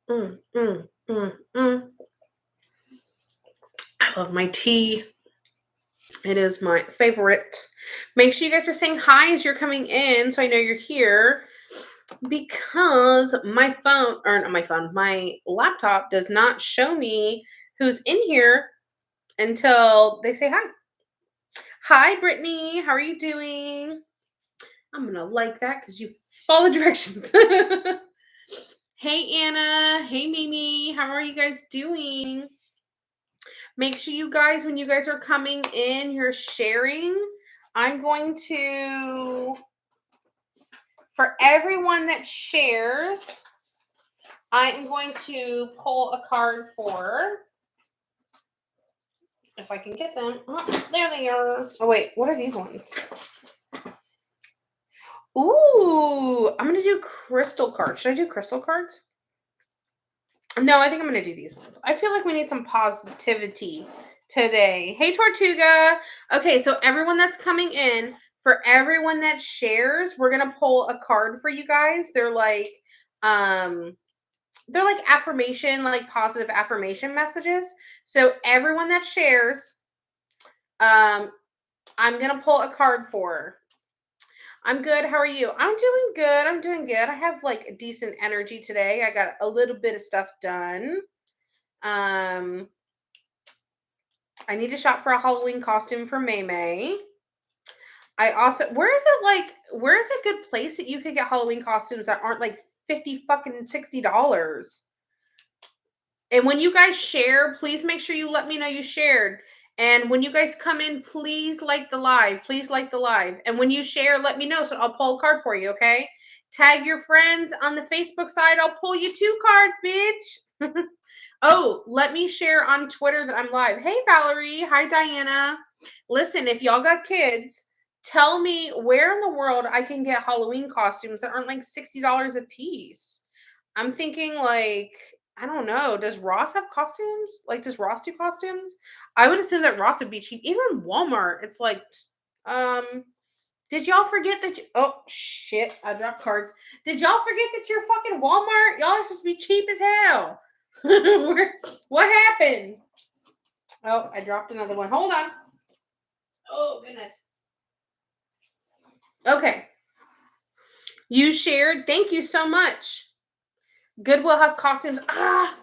mm, mm, mm, mm. I love my tea. It is my favorite. Make sure you guys are saying hi as you're coming in so I know you're here because my phone, or not my phone, my laptop does not show me who's in here until they say hi. Hi, Brittany. How are you doing? I'm going to like that because you follow directions. Hey, Anna. Hey, Mimi. How are you guys doing? Make sure you guys, when you guys are coming in, you're sharing. I'm going to, for everyone that shares, I am going to pull a card for, if I can get them. Oh, there they are. Oh, wait. What are these ones? Ooh, I'm going to do crystal cards. Should I do crystal cards? No, I think I'm going to do these ones. I feel like we need some positivity today. Hey, Tortuga. Okay, so everyone that's coming in, for everyone that shares, we're going to pull a card for you guys. They're like affirmation, like positive affirmation messages. So everyone that shares, I'm going to pull a card for. I'm good. How are you? I'm doing good. I'm doing good. I have like decent energy today. I got a little bit of stuff done. I need to shop for a Halloween costume for May May. I also, where is a good place that you could get Halloween costumes that aren't like $60? And when you guys share, please make sure you let me know you shared. And when you guys come in, please like the live. Please like the live. And when you share, let me know so I'll pull a card for you, okay? Tag your friends on the Facebook side. I'll pull you 2 cards, bitch. Oh, let me share on Twitter that I'm live. Hey, Valerie. Hi, Diana. Listen, if y'all got kids, tell me where in the world I can get Halloween costumes that aren't like $60 a piece. I'm thinking like, I don't know. Does Ross have costumes? Like, does Ross do costumes? I would assume that Ross would be cheap. Even Walmart, it's like, did y'all forget that? Oh shit! I dropped cards. Did y'all forget that you're fucking Walmart? Y'all are supposed to be cheap as hell. What happened? Oh, I dropped another one. Hold on. Oh goodness. Okay. You shared. Thank you so much. Goodwill has costumes. I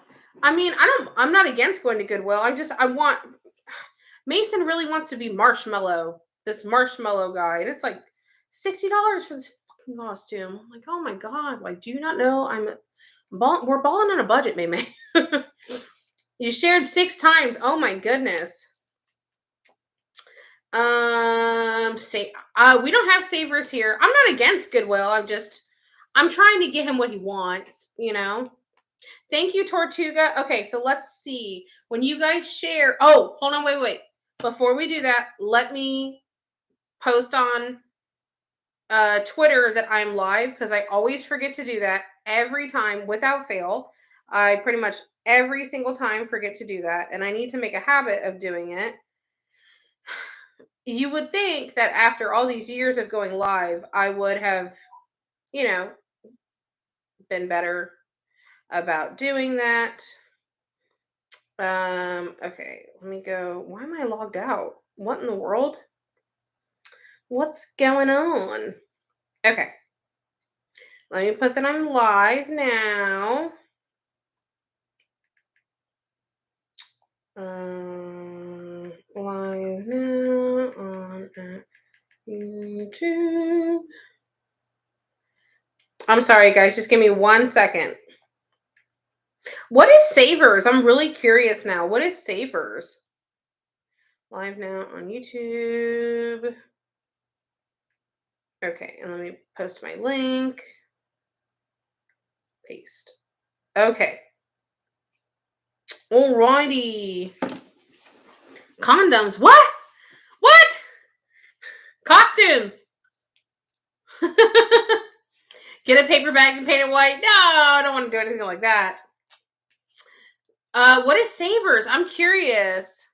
mean, I'm not against going to Goodwill. I want Mason really wants to be Marshmallow. This Marshmallow guy. And it's like $60 for this fucking costume. I'm like, oh my god. Like, do you not know we're balling on a budget, May. You shared 6 times. Oh my goodness. We don't have savers here. I'm not against Goodwill. I'm trying to get him what he wants, you know. Thank you, Tortuga. Okay, so let's see. When you guys share, oh, hold on, wait. Before we do that, let me post on Twitter that I'm live because I always forget to do that every time without fail. I pretty much every single time forget to do that, and I need to make a habit of doing it. You would think that after all these years of going live, I would have, you know, been better about doing that. Okay, let me go. Why am I logged out? What in the world? What's going on? Okay. Let me put that on live now. Live now on YouTube. I'm sorry, guys. Just give me 1 second. What is Savers? I'm really curious now. What is Savers? Live now on YouTube. Okay, and let me post my link. Paste. Okay. Alrighty. Condoms. What? What? Costumes. Get a paper bag and paint it white. No, I don't want to do anything like that. What is Savers? I'm curious.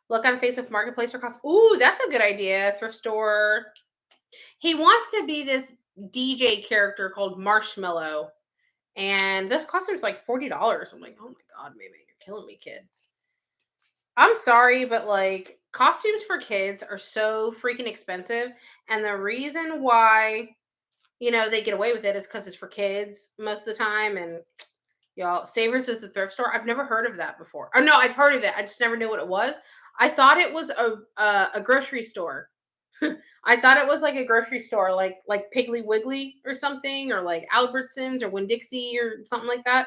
Look on Facebook Marketplace for costumes. Ooh, that's a good idea. Thrift store. He wants to be this DJ character called Marshmallow. And this costume's like $40. I'm like, oh my god, maybe you're killing me, kid. I'm sorry, but like costumes for kids are so freaking expensive. And the reason why, they get away with it is because it's for kids most of the time. And y'all, Savers is the thrift store. I've never heard of that before. Oh no, I've heard of it. I just never knew what it was. I thought it was a grocery store. I thought it was like a grocery store, like Piggly Wiggly or something, or like Albertsons or Winn Dixie or something like that.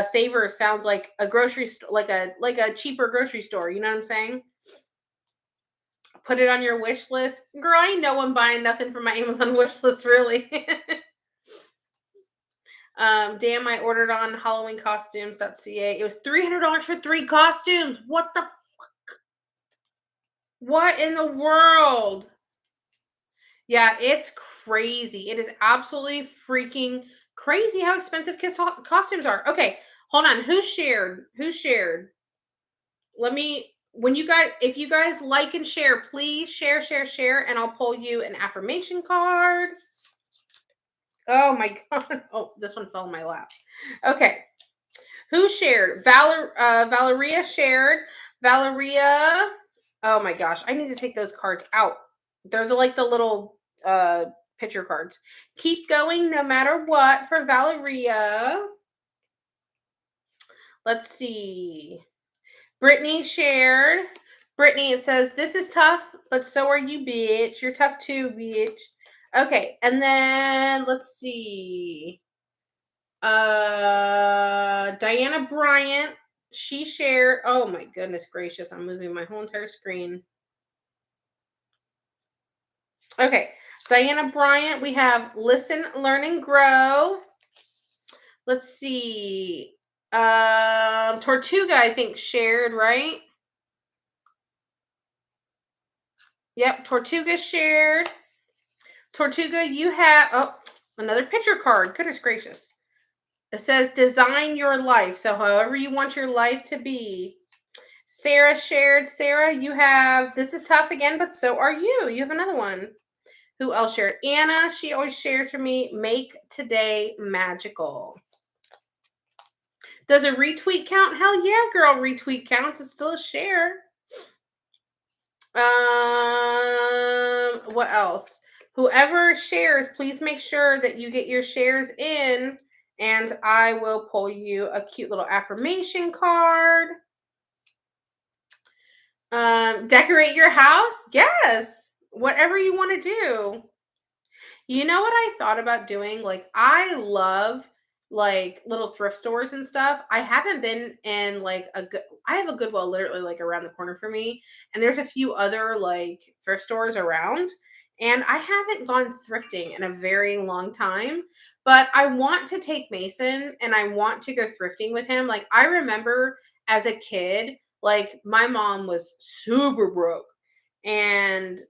Savers sounds like a grocery store, like a cheaper grocery store. You know what I'm saying? Put it on your wish list, girl. I know I'm buying nothing from my Amazon wish list, really. Damn, I ordered on HalloweenCostumes.ca. It was $300 for 3 costumes. What in the world? Yeah, it's crazy. It is absolutely freaking crazy how expensive costumes are. Okay, hold on. Who shared? Who shared? Let me. When you guys, if you guys like and share, please share, share, share, and I'll pull you an affirmation card. Oh my god! Oh, this one fell in my lap. Okay, who shared? Valeria shared. Valeria. Oh my gosh, I need to take those cards out. They're like the little picture cards. Keep going no matter what for Valeria. Let's see. Brittany shared. Brittany, it says, this is tough, but so are you, bitch. You're tough too, bitch. Okay, and then let's see. Diana Bryant, she shared. Oh my goodness gracious, I'm moving my whole entire screen. Okay, Diana Bryant, we have Listen, Learn, and Grow. Let's see. Tortuga, I think, shared, right? Yep, Tortuga shared. Tortuga, you have another picture card. Goodness gracious. It says design your life. So however you want your life to be. Sarah shared. Sarah, you have this is tough again, but so are you. You have another one. Who else shared? Anna, she always shares for me. Make today magical. Does a retweet count? Hell yeah, girl, retweet counts. It's still a share. What else? Whoever shares, please make sure that you get your shares in, and I will pull you a cute little affirmation card. Decorate your house? Yes. Whatever you want to do. You know what I thought about doing? Like, I love like little thrift stores and stuff. I haven't been in like I have a Goodwill literally like around the corner for me, and there's a few other like thrift stores around. And I haven't gone thrifting in a very long time, but I want to take Mason and I want to go thrifting with him. Like, I remember as a kid, like my mom was super broke, and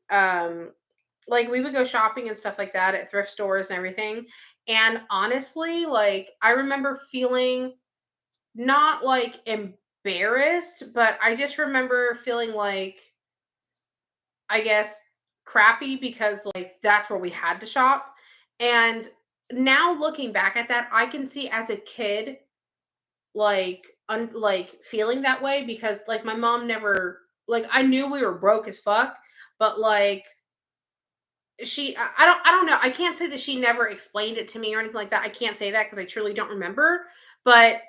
like we would go shopping and stuff like that at thrift stores and everything. And honestly, like I remember feeling not like embarrassed, but I just remember feeling like, I guess, crappy because like that's where we had to shop. And now looking back at that, I can see as a kid like like feeling that way because like my mom never, like I knew we were broke as fuck, but like I don't know. I can't say that she never explained it to me or anything like that. I can't say that because I truly don't remember. But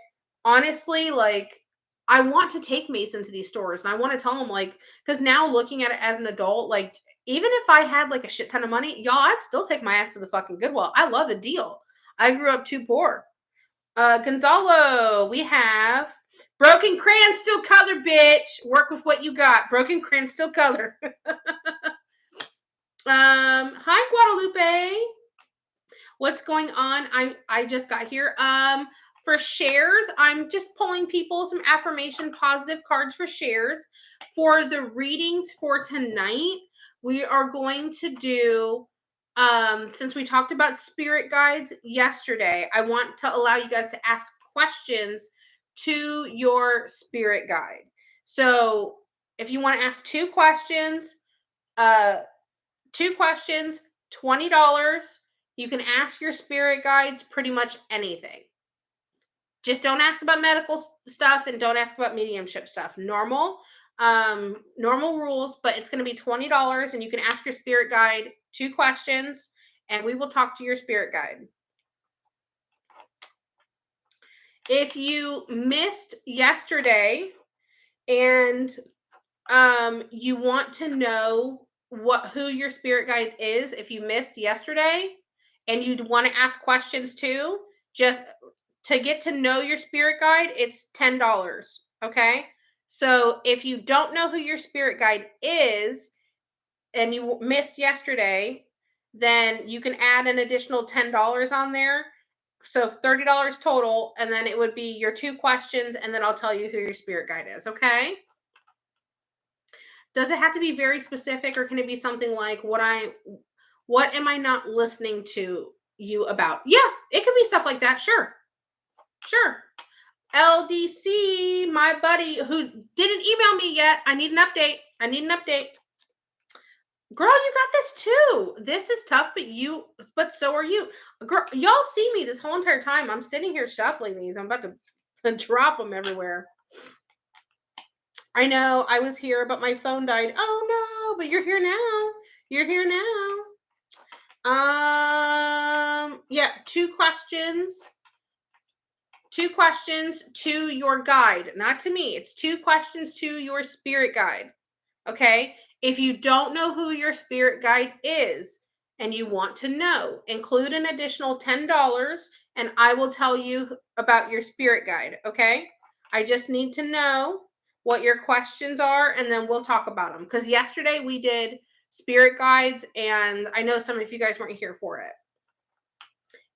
honestly, like I want to take Mason to these stores and I want to tell him like, because now looking at it as an adult, like even if I had like a shit ton of money, y'all, I'd still take my ass to the fucking Goodwill. I love a deal. I grew up too poor. Gonzalo, we have broken crayon still color, bitch. Work with what you got. Broken crayon still color. Hi Guadalupe. What's going on? I just got here. For shares, I'm just pulling people some affirmation positive cards for shares. For the readings for tonight, we are going to do since we talked about spirit guides yesterday, I want to allow you guys to ask questions to your spirit guide. So, if you want to ask uh two questions, $20. You can ask your spirit guides pretty much anything. Just don't ask about medical stuff and don't ask about mediumship stuff. Normal rules, but it's going to be $20 and you can ask your spirit guide 2 questions and we will talk to your spirit guide. If you missed yesterday and you want to know who your spirit guide is, if you missed yesterday and you'd want to ask questions too, just to get to know your spirit guide, it's $10. Okay. So if you don't know who your spirit guide is and you missed yesterday, then you can add an additional $10 on there. So $30 total, and then it would be your 2 questions, and then I'll tell you who your spirit guide is. Okay. Does it have to be very specific, or can it be something like what am I not listening to you about? Yes, it could be stuff like that. Sure. Sure. LDC, my buddy who didn't email me yet. I need an update. Girl, you got this too. This is tough, but so are you. Girl, y'all see me this whole entire time. I'm sitting here shuffling these. I'm about to drop them everywhere. I know I was here, but my phone died. Oh no, but you're here now. Yeah, 2 questions. 2 questions to your guide, not to me. It's 2 questions to your spirit guide. Okay? If you don't know who your spirit guide is and you want to know, include an additional $10 and I will tell you about your spirit guide. Okay? I just need to know what your questions are and then we'll talk about them. Because yesterday we did spirit guides and I know some of you guys weren't here for it.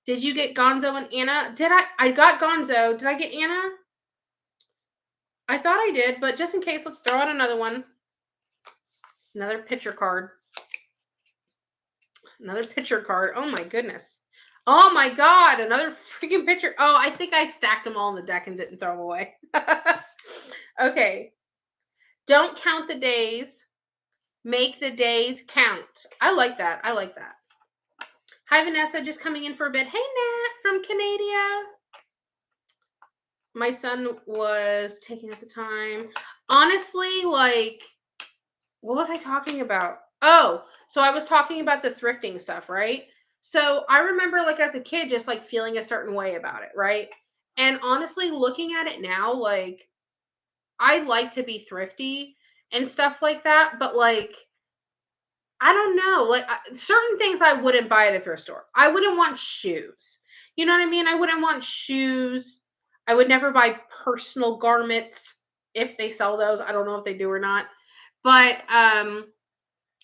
Did you get Gonzo and Anna? I got Gonzo. Did I get Anna? I thought I did, but just in case, let's throw out another one. Another picture card. Oh my goodness. Oh my God. Another freaking picture. Oh, I think I stacked them all in the deck and didn't throw them away. Okay. Don't count the days. Make the days count. I like that. Hi, Vanessa. Just coming in for a bit. Hey, Nat from Canada. My son was taking at the time. Honestly, like, what was I talking about? Oh, so I was talking about the thrifting stuff, right? So I remember, like, as a kid, just like feeling a certain way about it, right? And honestly, looking at it now, like, I like to be thrifty and stuff like that, but like, I don't know, like certain things I wouldn't buy at a thrift store. I wouldn't want shoes. You know what I mean? I wouldn't want shoes. I would never buy personal garments if they sell those. I don't know if they do or not. But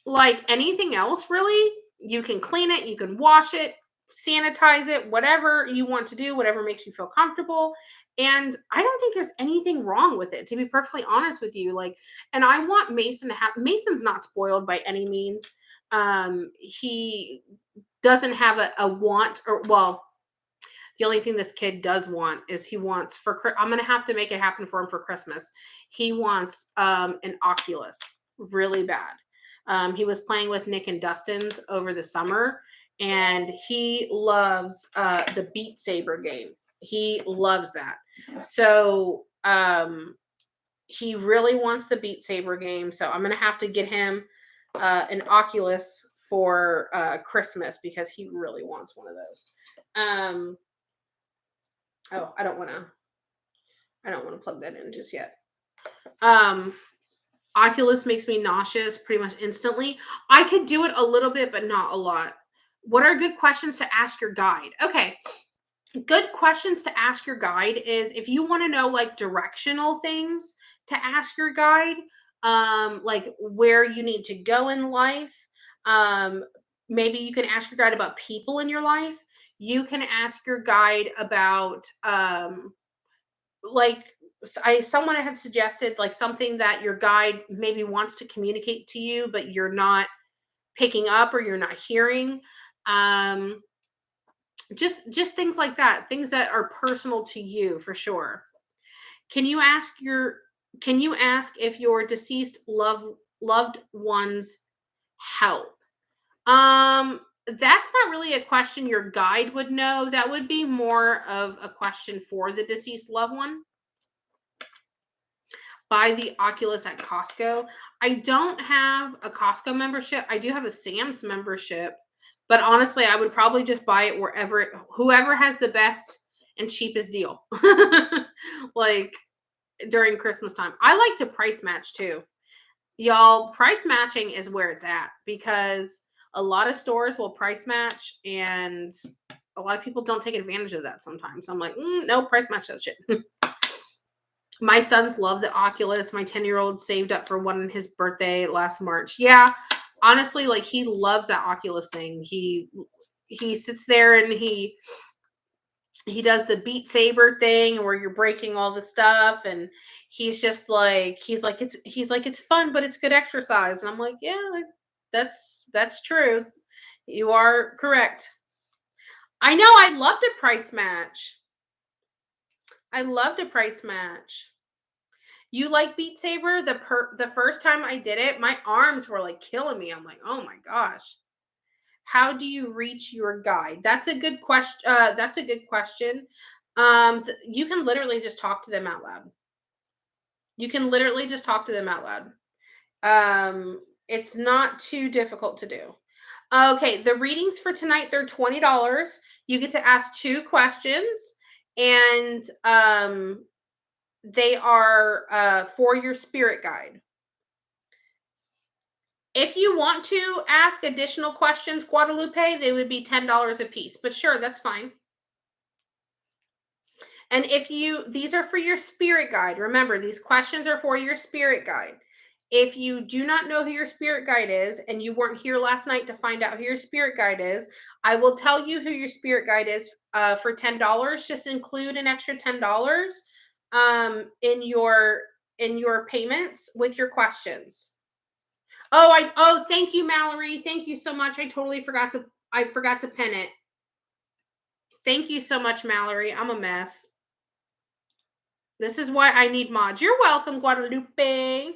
like anything else really, you can clean it, you can wash it, sanitize it, whatever you want to do, whatever makes you feel comfortable. And I don't think there's anything wrong with it, to be perfectly honest with you. Like, and I want Mason to have, Mason's not spoiled by any means. He doesn't have a want, or well, the only thing this kid does want is he wants I'm going to have to make it happen for him for Christmas. He wants an Oculus really bad. He was playing with Nick and Dustin's over the summer and he loves the Beat Saber game. He loves that. So he really wants the Beat Saber game. So I'm going to have to get him an Oculus for Christmas because he really wants one of those. Oh, I don't want to plug that in just yet. Oculus makes me nauseous pretty much instantly. I could do it a little bit, but not a lot. What are good questions to ask your guide? Okay. Good questions to ask your guide is if you want to know like directional things to ask your guide, like where you need to go in life. Maybe you can ask your guide about people in your life. You can ask your guide about like someone had suggested like something that your guide maybe wants to communicate to you, but you're not picking up or you're not hearing. Just things like that, things that are personal to you for sure. Can you ask if your deceased loved ones help? That's not really a question your guide would know. That would be more of a question for the deceased loved one. Buy the Oculus at Costco. I don't have a Costco membership. I do have a Sam's membership, but honestly, I would probably just buy it whoever has the best and cheapest deal. Like during Christmas time. I like to price match too. Y'all, price matching is where it's at because a lot of stores will price match and a lot of people don't take advantage of that sometimes. I'm like, no, price match that shit. My sons love the Oculus. My 10-year-old saved up for one on his birthday last March. Yeah, honestly, like he loves that Oculus thing. He sits there and he does the Beat Saber thing where you're breaking all the stuff, and he's like it's fun, but it's good exercise. And I'm like, yeah, that's true. You are correct. I know. I loved a price match. I loved a price match. You like Beat Saber? The first time I did it, my arms were like killing me. I'm like, oh my gosh. How do you reach your guide? That's a good question. That's a good question. You can literally just talk to them out loud. You can literally just talk to them out loud. It's not too difficult to do. Okay, the readings for tonight, they're $20. You get to ask 2 questions, and they are for your spirit guide. If you want to ask additional questions, Guadalupe, they would be $10 a piece. But sure, that's fine. And these are for your spirit guide. Remember, these questions are for your spirit guide. If you do not know who your spirit guide is and you weren't here last night to find out who your spirit guide is, I will tell you who your spirit guide is for $10. Just include an extra $10 in your payments with your questions. Oh, thank you, Mallory. Thank you so much. I forgot to pin it. Thank you so much, Mallory. I'm a mess. This is why I need mods. You're welcome, Guadalupe.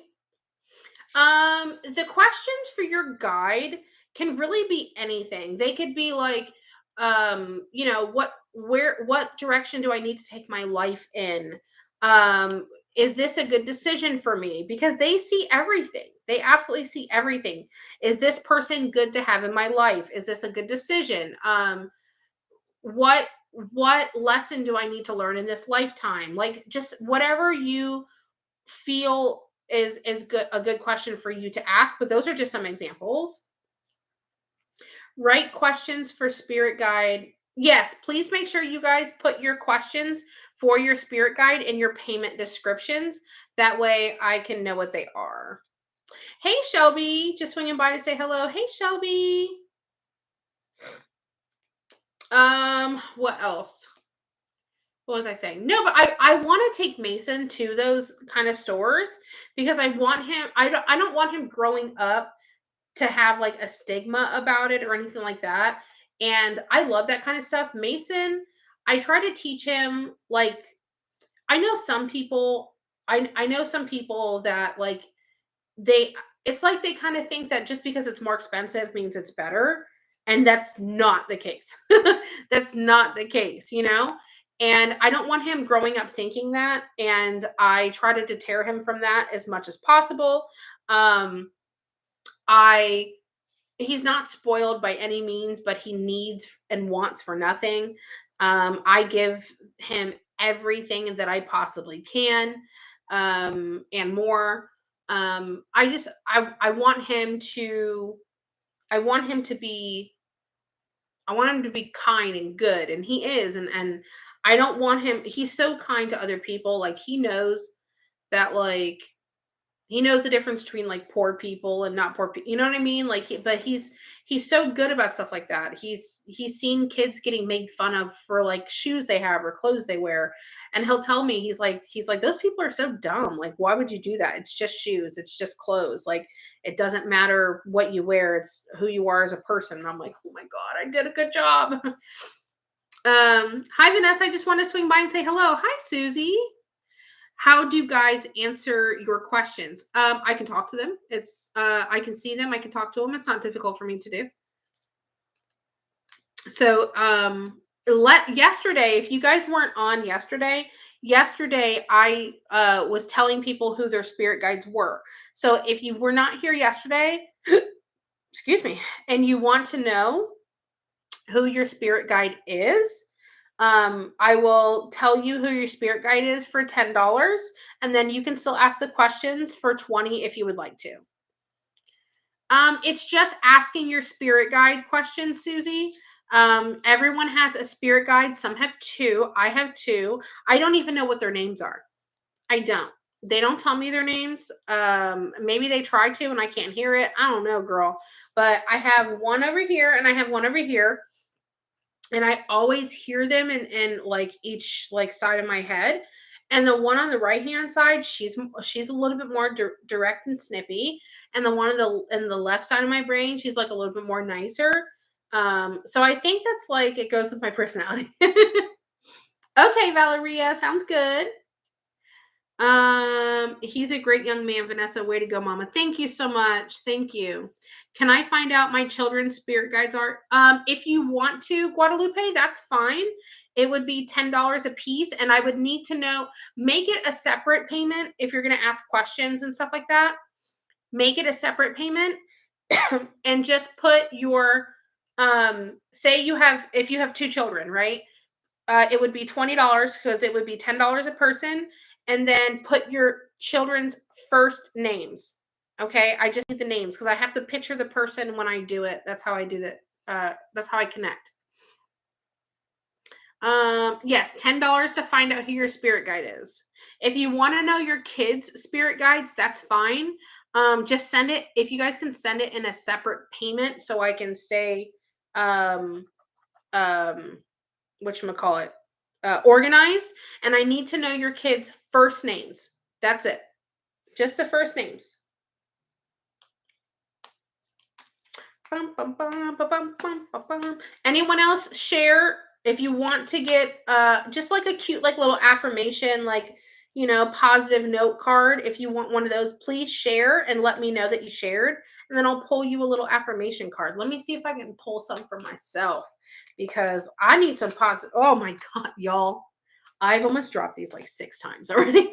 The questions for your guide can really be anything. They could be like, what direction do I need to take my life in? Is this a good decision for me? Because they see everything. They absolutely see everything. Is this person good to have in my life? Is this a good decision? What lesson do I need to learn in this lifetime? Like just whatever you feel is good a good question for you to ask, but those are just some examples. Write questions for spirit guide. Yes, please make sure you guys put your questions for your spirit guide in your payment descriptions. That way I can know what they are. Hey Shelby, just swinging by to say hello. Hey Shelby. What else? What was I saying? No, but I want to take Mason to those kind of stores because I want him. I don't want him growing up to have like a stigma about it or anything like that. And I love that kind of stuff. Mason, I try to teach him like I know some people. I know some people that like they. It's like they kind of think that just because it's more expensive means it's better, and that's not the case. That's not the case, you know? And I don't want him growing up thinking that, and I try to deter him from that as much as possible. I He's not spoiled by any means, but he needs and wants for nothing. I give him everything that I possibly can, and more. I want him to be kind and good, and he is, and I don't want him. He's so kind to other people. Like he knows that he knows the difference between like poor people and not poor people. You know what I mean? But he's so good about stuff like that. He's seen kids getting made fun of for like shoes they have or clothes they wear, and he'll tell me he's like those people are so dumb. Like why would you do that? It's just shoes. It's just clothes. Like it doesn't matter what you wear. It's who you are as a person. And I'm like, oh my god, I did a good job. Hi Vanessa. I just want to swing by and say hello. Hi Susie. How do guides answer your questions? I can talk to them. I can see them. I can talk to them. It's not difficult for me to do. So yesterday, if you guys weren't on yesterday I was telling people who their spirit guides were. So if you were not here yesterday, excuse me, and you want to know who your spirit guide is, I will tell you who your spirit guide is for $10, and then you can still ask the questions for 20 if you would like to. It's just asking your spirit guide questions, Susie. Everyone has a spirit guide. Some have two. I have two. I don't even know what their names are. I don't. They don't tell me their names. Maybe they try to and I can't hear it. I don't know, girl. But I have one over here and I have one over here. And I always hear them in like each like side of my head. And the one on the right hand side, she's a little bit more direct and snippy, and the one in the left side of my brain, she's like a little bit more nicer. So I think that's like it goes with my personality. Okay, Valeria, sounds good. He's a great young man, Vanessa. Way to go, mama. Thank you so much. Thank you. Can I find out my children's spirit guides are? If you want to, Guadalupe, that's fine. It would be $10 a piece, and I would need to know, make it a separate payment if you're gonna ask questions and stuff like that. Make it a separate payment and just put your say you have if you have two children, right? It would be $20 because it would be $10 a person, and then put your children's first names. Okay, I just need the names because I have to picture the person when I do it. That's how I do that. That's how I connect. Yes, $10 to find out who your spirit guide is. If you want to know your kids' spirit guides, that's fine. Just send it. If you guys can send it in a separate payment, so I can stay um whatchamacallit, organized, and I need to know your kids' first names. That's it. Just the first names. Anyone else share if you want to get just like a cute like little affirmation, like, you know, positive note card. If you want one of those, please share and let me know that you shared, and then I'll pull you a little affirmation card. Let me see if I can pull some for myself because I need some positive. Oh my god, y'all, I've almost dropped these like 6 times already.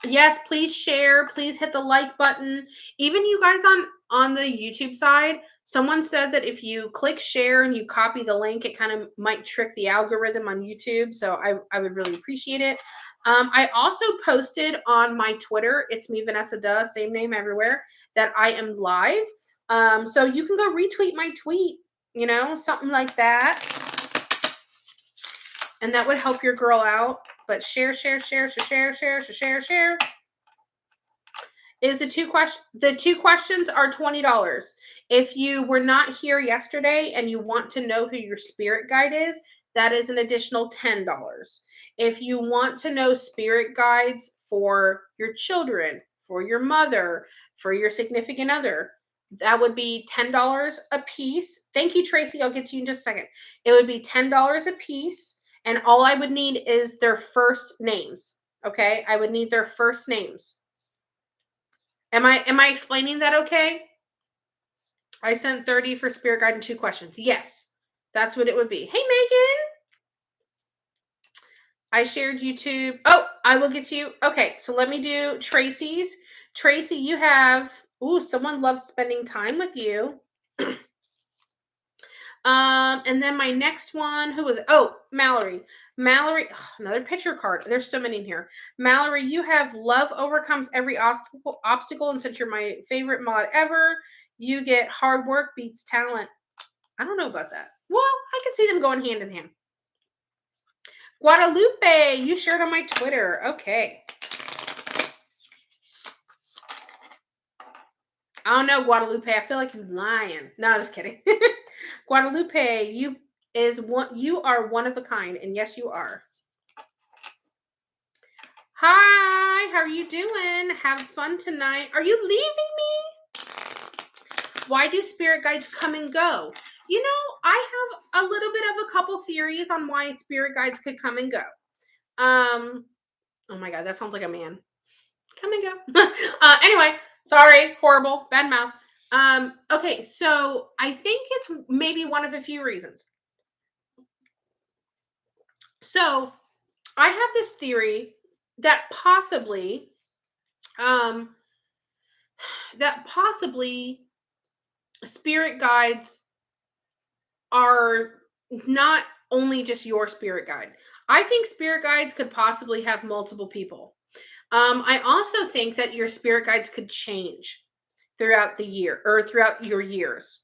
Yes, please share, please hit the like button. Even you guys on the YouTube side, someone said that if you click share and you copy the link, it kind of might trick the algorithm on YouTube. So I would really appreciate it. I also posted on my Twitter, it's me, Vanessa Duh, same name everywhere, that I am live. So you can go retweet my tweet, you know, something like that. And that would help your girl out. But share. Is the two questions are $20. If you were not here yesterday and you want to know who your spirit guide is, that is an additional $10. If you want to know spirit guides for your children, for your mother, for your significant other, that would be $10 a piece. Thank you, Tracy. I'll get to you in just a second. It would be $10 a piece, and all I would need is their first names. Okay, I would need their first names. Am I explaining that okay? I sent 30 for spirit guide and 2 questions. Yes. That's what it would be. Hey Megan. I shared YouTube. Oh, I will get to you. Okay, so let me do Tracy's. Tracy, you have someone loves spending time with you. And then my next one, who was it? Oh, Mallory. Mallory, another picture card. There's so many in here. Mallory, you have love overcomes every obstacle, and since you're my favorite mod ever, you get hard work beats talent. I don't know about that. Well, I can see them going hand in hand. Guadalupe, you shared on my Twitter. Okay. I don't know, Guadalupe. I feel like you're lying. No, just kidding. Guadalupe, you are one of a kind, and yes, you are. Hi, how are you doing? Have fun tonight. Are you leaving me? Why do spirit guides come and go? You know, I have a little bit of a couple theories on why spirit guides could come and go. Oh my god, that sounds like a man. Come and go. Anyway, sorry, horrible, bad mouth. Okay, so I think it's maybe one of a few reasons. So I have this theory that um, possibly spirit guides are not only just your spirit guide. I think spirit guides could possibly have multiple people. I also think that your spirit guides could change throughout the year or throughout your years.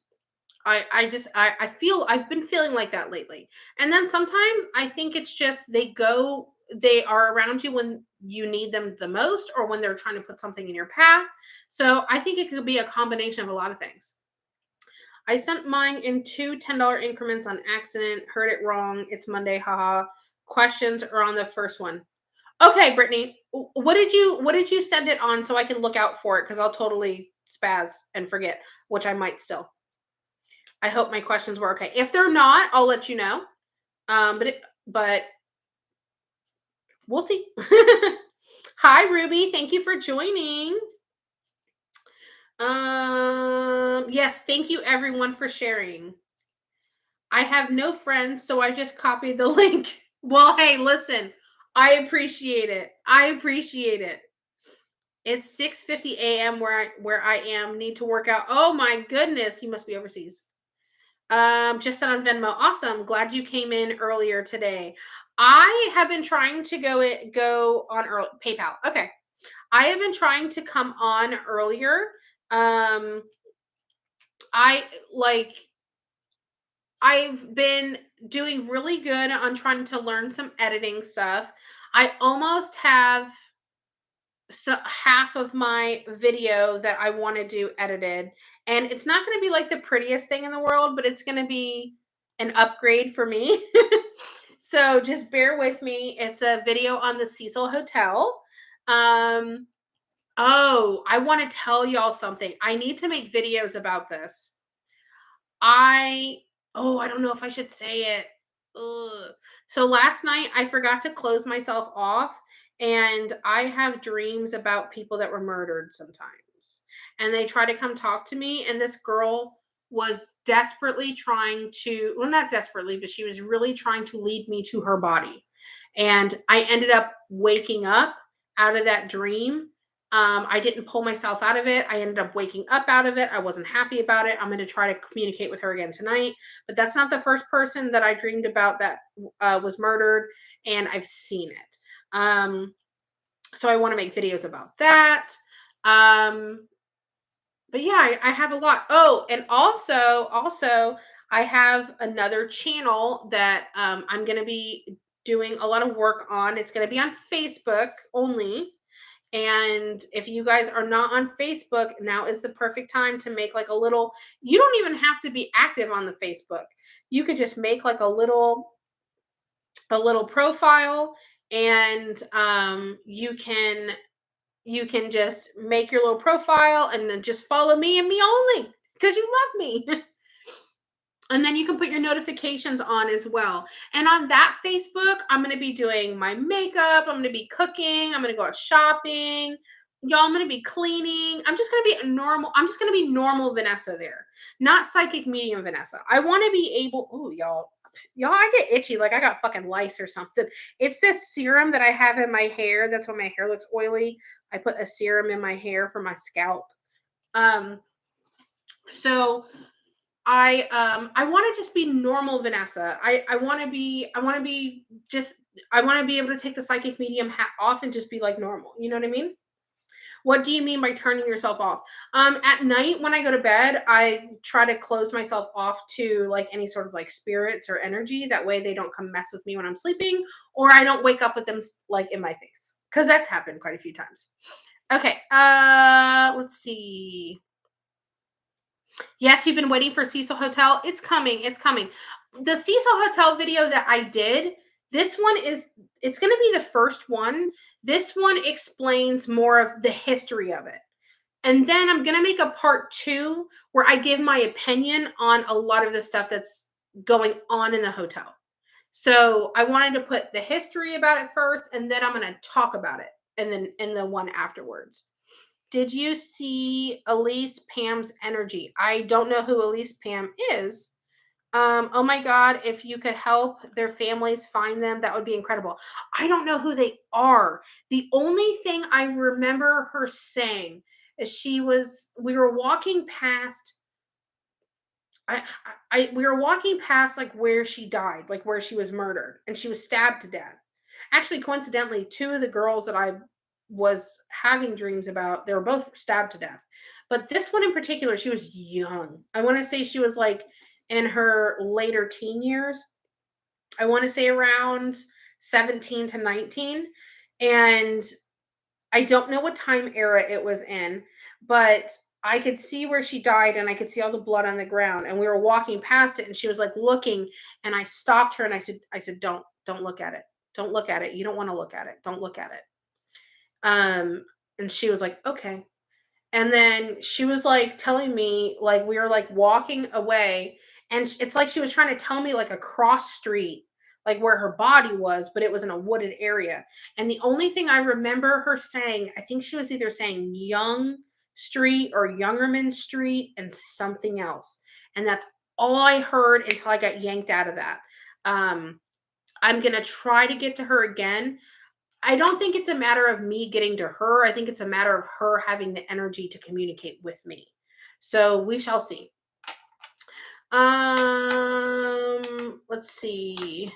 I feel I've been feeling like that lately. And then sometimes I think it's just they are around you when you need them the most or when they're trying to put something in your path. So I think it could be a combination of a lot of things. I sent mine in two $10 increments on accident. Heard it wrong. It's Monday. Haha. Questions are on the first one. Okay, Brittany. What did you send it on so I can look out for it? Because I'll totally spaz and forget, which I might still. I hope my questions were okay. If they're not, I'll let you know. But we'll see. Hi, Ruby. Thank you for joining. Yes, thank you everyone for sharing. I have no friends, so I just copied the link. Well, hey, listen. I appreciate it. I appreciate it. It's 6:50 a.m. where I am. Need to work out. Oh my goodness, you must be overseas. Just sent on Venmo. Awesome. Glad you came in earlier today. I have been trying to go on PayPal. Okay. I have been trying to come on earlier. Um, I like I've been doing really good on trying to learn some editing stuff. I almost have half of my video that I want to do edited, and it's not going to be like the prettiest thing in the world, but it's going to be an upgrade for me. So just bear with me. It's a video on the Cecil Hotel. Um, oh, I want to tell y'all something. I need to make videos about this. I I don't know if I should say it. Ugh. So last night I forgot to close myself off, and I have dreams about people that were murdered sometimes. And they try to come talk to me, and this girl was desperately trying to, well, not desperately, but she was really trying to lead me to her body. And I ended up waking up out of that dream. I didn't pull myself out of it. I ended up waking up out of it. I wasn't happy about it. I'm going to try to communicate with her again tonight. But that's not the first person that I dreamed about that was murdered, and I've seen it. So I want to make videos about that. But yeah, I have a lot. Oh, and also, I have another channel that I'm going to be doing a lot of work on. It's going to be on Facebook only. And if you guys are not on Facebook, now is the perfect time to make like a little, you don't even have to be active on the Facebook. You could just make like a little profile, and you can just make your little profile and then just follow me and me only because you love me. And then you can put your notifications on as well. And on that Facebook, I'm going to be doing my makeup. I'm going to be cooking. I'm going to go out shopping. Y'all, I'm going to be cleaning. I'm just going to be normal Vanessa there, not psychic medium Vanessa. I want to be able, oh, y'all, I get itchy like I got fucking lice or something. It's this serum that I have in my hair. That's why my hair looks oily. I put a serum in my hair for my scalp. Um, so I want to just be normal Vanessa. I want to be able to take the psychic medium hat off and just be like normal. You know what I mean? What do you mean by turning yourself off? At night when I go to bed, I try to close myself off to like any sort of like spirits or energy. That way they don't come mess with me when I'm sleeping, or I don't wake up with them like in my face. Cause that's happened quite a few times. Okay. Let's see. Yes, you've been waiting for Cecil Hotel. It's coming. It's coming. The Cecil Hotel video that I did, it's going to be the first one. This one explains more of the history of it. And then I'm going to make a part 2 where I give my opinion on a lot of the stuff that's going on in the hotel. So I wanted to put the history about it first, and then I'm going to talk about it and then in the one afterwards. Did you see Elise Pam's energy? I don't know who Elise Pam is. Oh my God, if you could help their families find them, that would be incredible. I don't know who they are. The only thing I remember her saying is we were walking past, we were walking past like where she died, like where she was murdered, and she was stabbed to death. Actually, coincidentally, two of the girls that I was having dreams about, they were both stabbed to death. But this one in particular, she was young. I want to say she was like in her later teen years. I want to say around 17 to 19. And I don't know what time era it was in, but I could see where she died and I could see all the blood on the ground. And we were walking past it and she was like looking, and I stopped her and I said, don't look at it. Don't look at it. You don't want to look at it. Don't look at it. And she was like, okay. And then she was like telling me, like, we were like walking away, and it's like she was trying to tell me like a cross street, like where her body was, but it was in a wooded area. And the only thing I remember her saying, I think she was either saying Young Street or Youngerman Street and something else. And that's all I heard until I got yanked out of that. I'm going to try to get to her again. I don't think it's a matter of me getting to her. I think it's a matter of her having the energy to communicate with me. So we shall see. Let's see.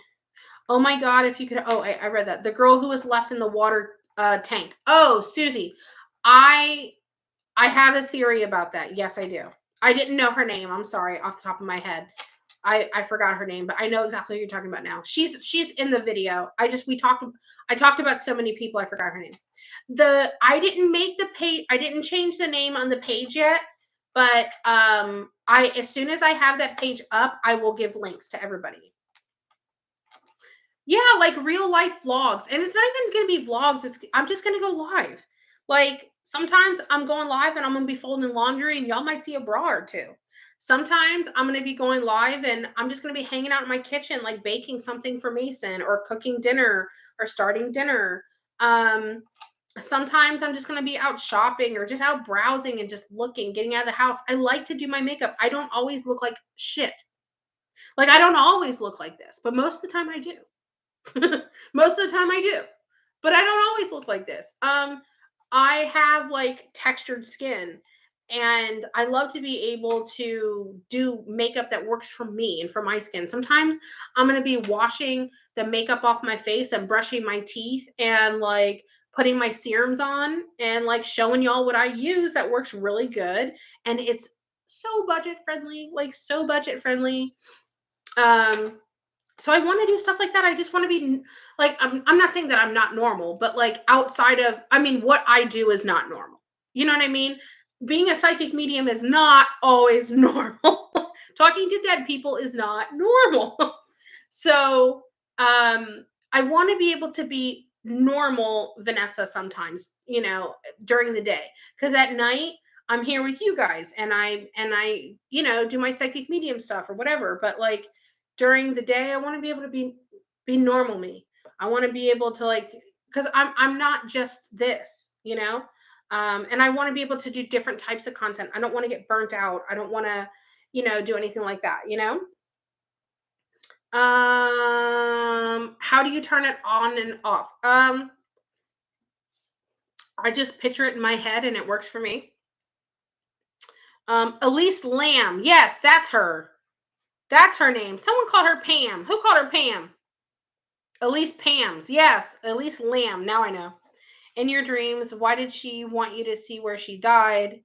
Oh my God, if you could. Oh, I read that. The girl who was left in the water tank. Oh, Susie. I have a theory about that. Yes, I do. I didn't know her name. I'm sorry, off the top of my head. I forgot her name, but I know exactly what you're talking about now. She's in the video. I talked about so many people, I forgot her name. I didn't make the page, I didn't change the name on the page yet, but I as soon as I have that page up, I will give links to everybody. Yeah, like real life vlogs. And it's not even gonna be vlogs, I'm just gonna go live. Like sometimes I'm going live and I'm gonna be folding laundry and y'all might see a bra or two. Sometimes I'm going to be going live and I'm just going to be hanging out in my kitchen, like baking something for Mason or cooking dinner or starting dinner. Sometimes I'm just going to be out shopping or just out browsing and just looking, getting out of the house. I like to do my makeup. I don't always look like shit. Like I don't always look like this, but most of the time I do. Most of the time I do. But I don't always look like this. I have like textured skin, and I love to be able to do makeup that works for me and for my skin. Sometimes I'm going to be washing the makeup off my face and brushing my teeth and like putting my serums on and like showing y'all what I use that works really good, and it's so budget friendly, like so budget friendly. So I want to do stuff like that. I just want to be like, I'm not saying that I'm not normal, but like outside of, I mean, what I do is not normal. You know what I mean? Being a psychic medium is not always normal. Talking to dead people is not normal. So I want to be able to be normal Vanessa sometimes, you know, during the day. Because at night I'm here with you guys and I, you know, do my psychic medium stuff or whatever. But like during the day, I want to be able to be normal me. I want to be able to like, because I'm not just this, you know. And I want to be able to do different types of content. I don't want to get burnt out. I don't want to, you know, do anything like that, you know. How do you turn it on and off? I just picture it in my head and it works for me. Elise Lamb. Yes, that's her. That's her name. Someone called her Pam. Who called her Pam? Elise Pam's. Yes, Elise Lamb. Now I know. In your dreams, why did she want you to see where she died?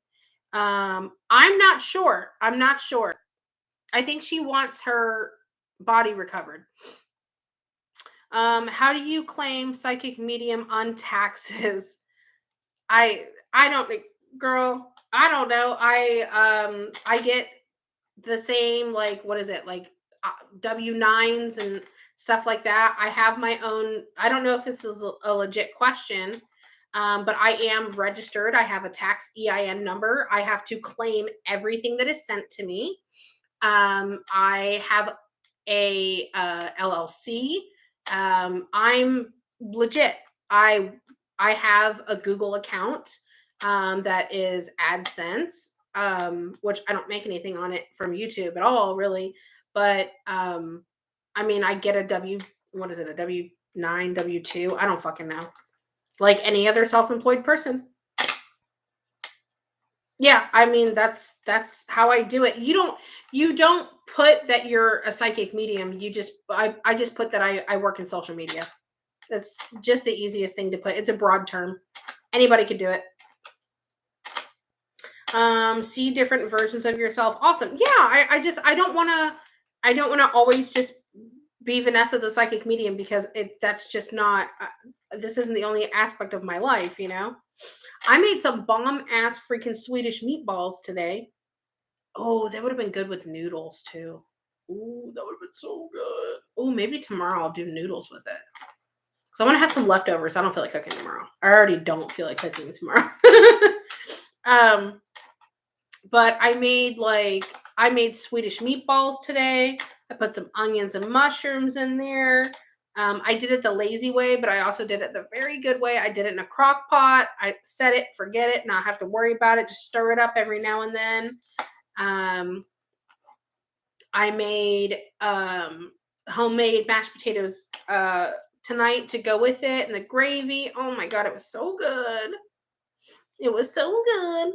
I'm not sure. I'm not sure. I think she wants her body recovered. How do you claim psychic medium on taxes? I don't, girl, I don't know. I get the same, like, what is it, like W-9s and stuff like that. I have my own, I don't know if this is a legit question, but I am registered. I have a tax EIN number. I have to claim everything that is sent to me. I have a LLC. I'm legit. I have a Google account. that is AdSense, which I don't make anything on it from YouTube at all, really. But I mean, I get a what is it, a W-9, W-2? I don't fucking know. Like any other self-employed person. Yeah, I mean that's how I do it. You don't put that you're a psychic medium. I just put that I work in social media. That's just the easiest thing to put. It's a broad term. Anybody could do it. See different versions of yourself. Awesome. Yeah, I don't wanna always just be Vanessa the psychic medium, because that's just not this isn't the only aspect of my life, you know? I made some bomb ass freaking Swedish meatballs today. Oh, that would have been good with noodles too. Ooh, that would have been so good. Oh, maybe tomorrow I'll do noodles with it. So I want to have some leftovers. I don't feel like cooking tomorrow. I already don't feel like cooking tomorrow. um, but I made Swedish meatballs today. I put some onions and mushrooms in there. I did it the lazy way, but I also did it the very good way. I did it in a crock pot. I set it, forget it, not have to worry about it. Just stir it up every now and then. Um, I made homemade mashed potatoes tonight to go with it, and the gravy. Oh my god, it was so good. It was so good.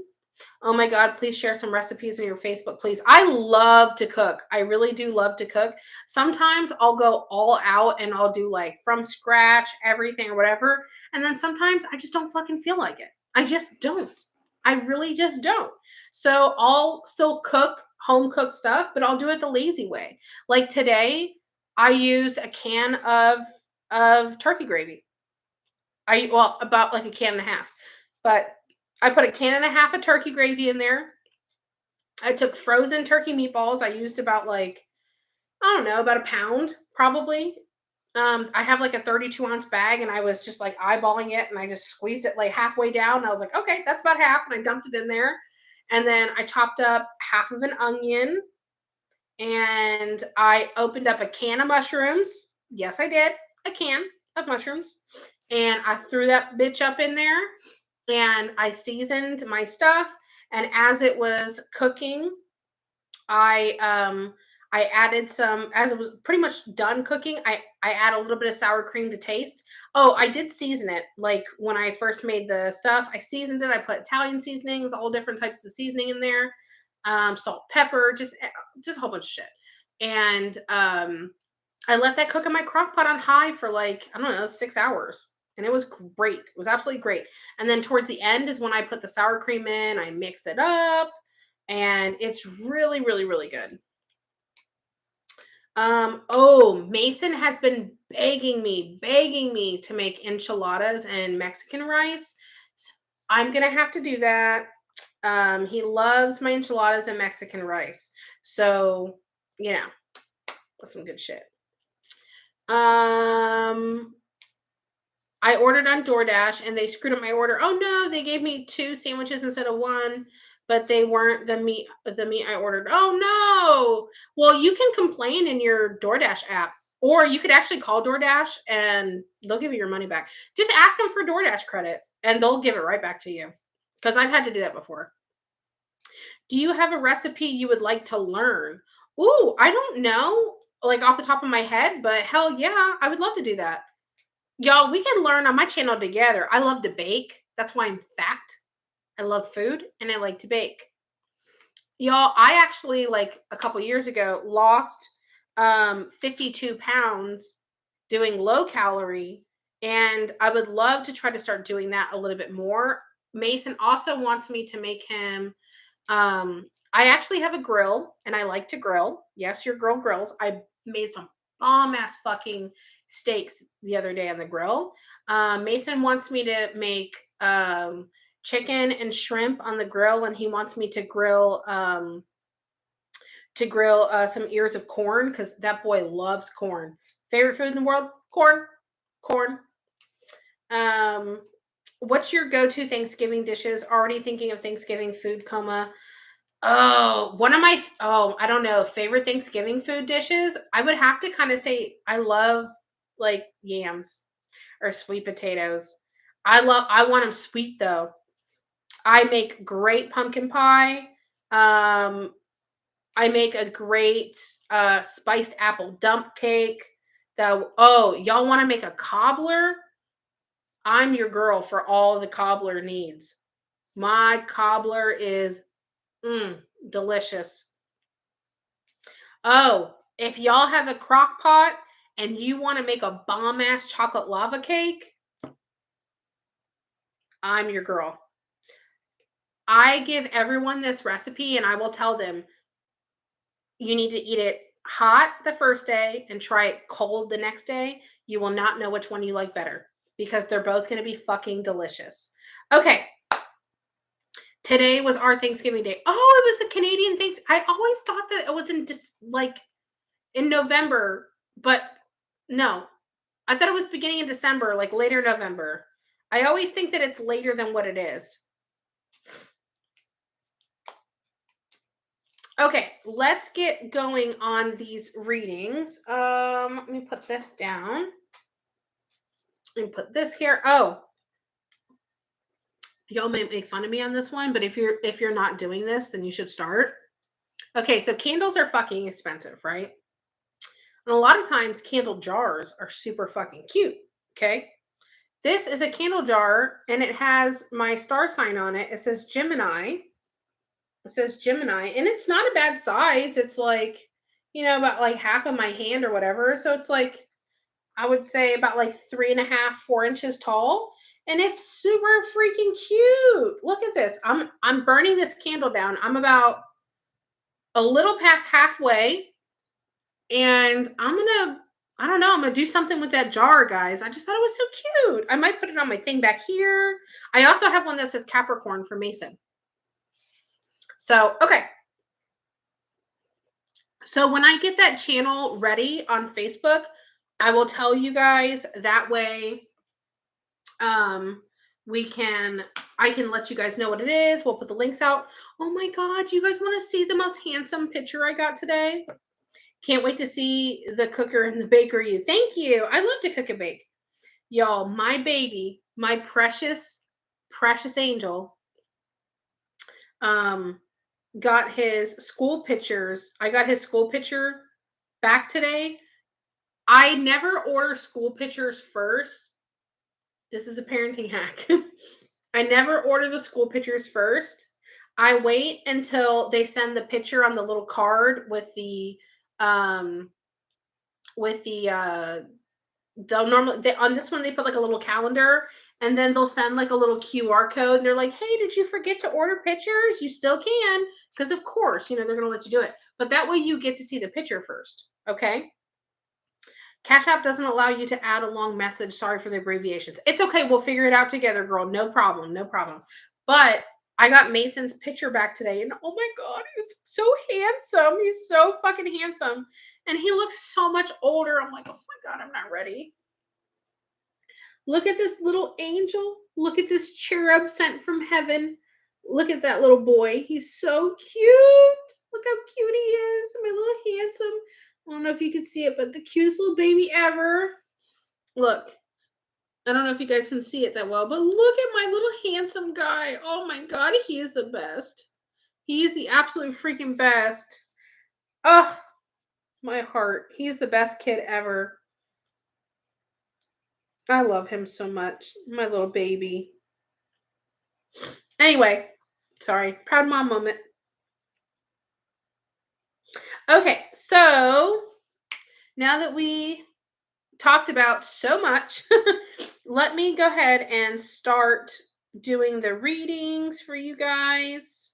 Oh my god, please share some recipes on your Facebook, please. I love to cook. I really do love to cook. Sometimes I'll go all out and I'll do like from scratch everything or whatever, and then sometimes I just don't fucking feel like it. I just don't. I really just don't. So I'll still cook home cooked stuff, but I'll do it the lazy way. Like today, I used a can of turkey gravy. About like a can and a half. But I put a can and a half of turkey gravy in there. I took frozen turkey meatballs. I used about like, I don't know, about a pound probably. I have like a 32-ounce bag, and I was just like eyeballing it, and I just squeezed it like halfway down. And I was like, okay, that's about half. And I dumped it in there. And then I chopped up half of an onion, and I opened up a can of mushrooms. Yes, I did. A can of mushrooms. And I threw that bitch up in there, and I seasoned my stuff. And as it was cooking, I I added some, as it was pretty much done cooking, I add a little bit of sour cream to taste. Oh, I did season it. Like when I first made the stuff, I seasoned it. I put Italian seasonings, all different types of seasoning in there. Salt, pepper, just a whole bunch of shit. And I let that cook in my crock pot on high for like, I don't know, 6 hours. And it was great. It was absolutely great. And then towards the end is when I put the sour cream in, I mix it up, and it's really, really, really good. Oh, Mason has been begging me to make enchiladas and Mexican rice. So I'm gonna have to do that. He loves my enchiladas and Mexican rice. So, you know, that's some good shit. Um, I ordered on DoorDash and they screwed up my order. Oh no, they gave me two sandwiches instead of one, but they weren't the meat I ordered. Oh no. Well, you can complain in your DoorDash app, or you could actually call DoorDash and they'll give you your money back. Just ask them for DoorDash credit and they'll give it right back to you. Because I've had to do that before. Do you have a recipe you would like to learn? Ooh, I don't know, like off the top of my head, but hell yeah, I would love to do that. Y'all, we can learn on my channel together. I love to bake. That's why I'm fat. I love food and I like to bake. Y'all, I actually like a couple years ago lost 52 pounds doing low calorie, and I would love to try to start doing that a little bit more. Mason also wants me to make him I actually have a grill and I like to grill. Yes, your girl grills. I made some bomb ass fucking steaks the other day on the grill. Mason wants me to make chicken and shrimp on the grill, and he wants me to grill some ears of corn because that boy loves corn. Favorite food in the world? Corn. Corn. Um, what's your go-to Thanksgiving dishes? Already thinking of Thanksgiving food, coma. Oh, I don't know, favorite Thanksgiving food dishes? I would have to kind of say I love like yams or sweet potatoes. I want them sweet though. I make great pumpkin pie. I make a great spiced apple dump cake. Y'all want to make a cobbler? I'm your girl for all the cobbler needs. My cobbler is delicious. Oh, if y'all have a crock pot and you want to make a bomb ass chocolate lava cake, I'm your girl. I give everyone this recipe and I will tell them you need to eat it hot the first day and try it cold the next day. You will not know which one you like better because they're both going to be fucking delicious. Okay. Today was our Thanksgiving Day. Oh, it was the Canadian Thanksgiving. I always thought that it was in November, but no. I thought it was beginning in December, like later November. I always think that it's later than what it is. Okay, let's get going on these readings. Let me put this down. Let me put this here. Oh, y'all may make fun of me on this one, but if you're not doing this, then you should start. Okay, so candles are fucking expensive, right? And a lot of times candle jars are super fucking cute. Okay. This is a candle jar and it has my star sign on it. It says Gemini. It says Gemini, and it's not a bad size. It's like, about like half of my hand or whatever. So it's like, I would say about like 3.5, 4 inches tall. And it's super freaking cute. Look at this. I'm burning this candle down. I'm about a little past halfway. And I don't know, I'm gonna do something with that jar, guys. I just thought it was so cute. I might put it on my thing back here. I also have one that says Capricorn for Mason. So, okay. So when I get that channel ready on Facebook, I will tell you guys. That way, I can let you guys know what it is. We'll put the links out. Oh my God, you guys want to see the most handsome picture I got today? Can't wait to see the cooker and the bakery. Thank you. I love to cook and bake. Y'all, my baby, my precious, precious angel, got his school pictures. I got his school picture back today. I never order school pictures first. This is a parenting hack. I never order the school pictures first. I wait until they send the picture on the little card with the they'll normally on this one they put like a little calendar, and then they'll send like a little QR code, and they're like, hey, did you forget to order pictures? You still can, because of course they're going to let you do it, but that way you get to see the picture first. Okay. Cash App doesn't allow you to add a long message. Sorry for the abbreviations. It's okay. We'll figure it out together, girl. No problem. No problem. But I got Mason's picture back today, and oh my God, he's so handsome. He's so fucking handsome. And he looks so much older. I'm like, oh my God, I'm not ready. Look at this little angel. Look at this cherub sent from heaven. Look at that little boy. He's so cute. Look how cute he is. My little handsome. I don't know if you can see it, but the cutest little baby ever. Look. I don't know if you guys can see it that well, but look at my little handsome guy. Oh my God, he is the best. He is the absolute freaking best. Oh, my heart. He's the best kid ever. I love him so much. My little baby. Anyway, sorry. Proud mom moment. Okay, so now that we talked about so much, let me go ahead and start doing the readings for you guys.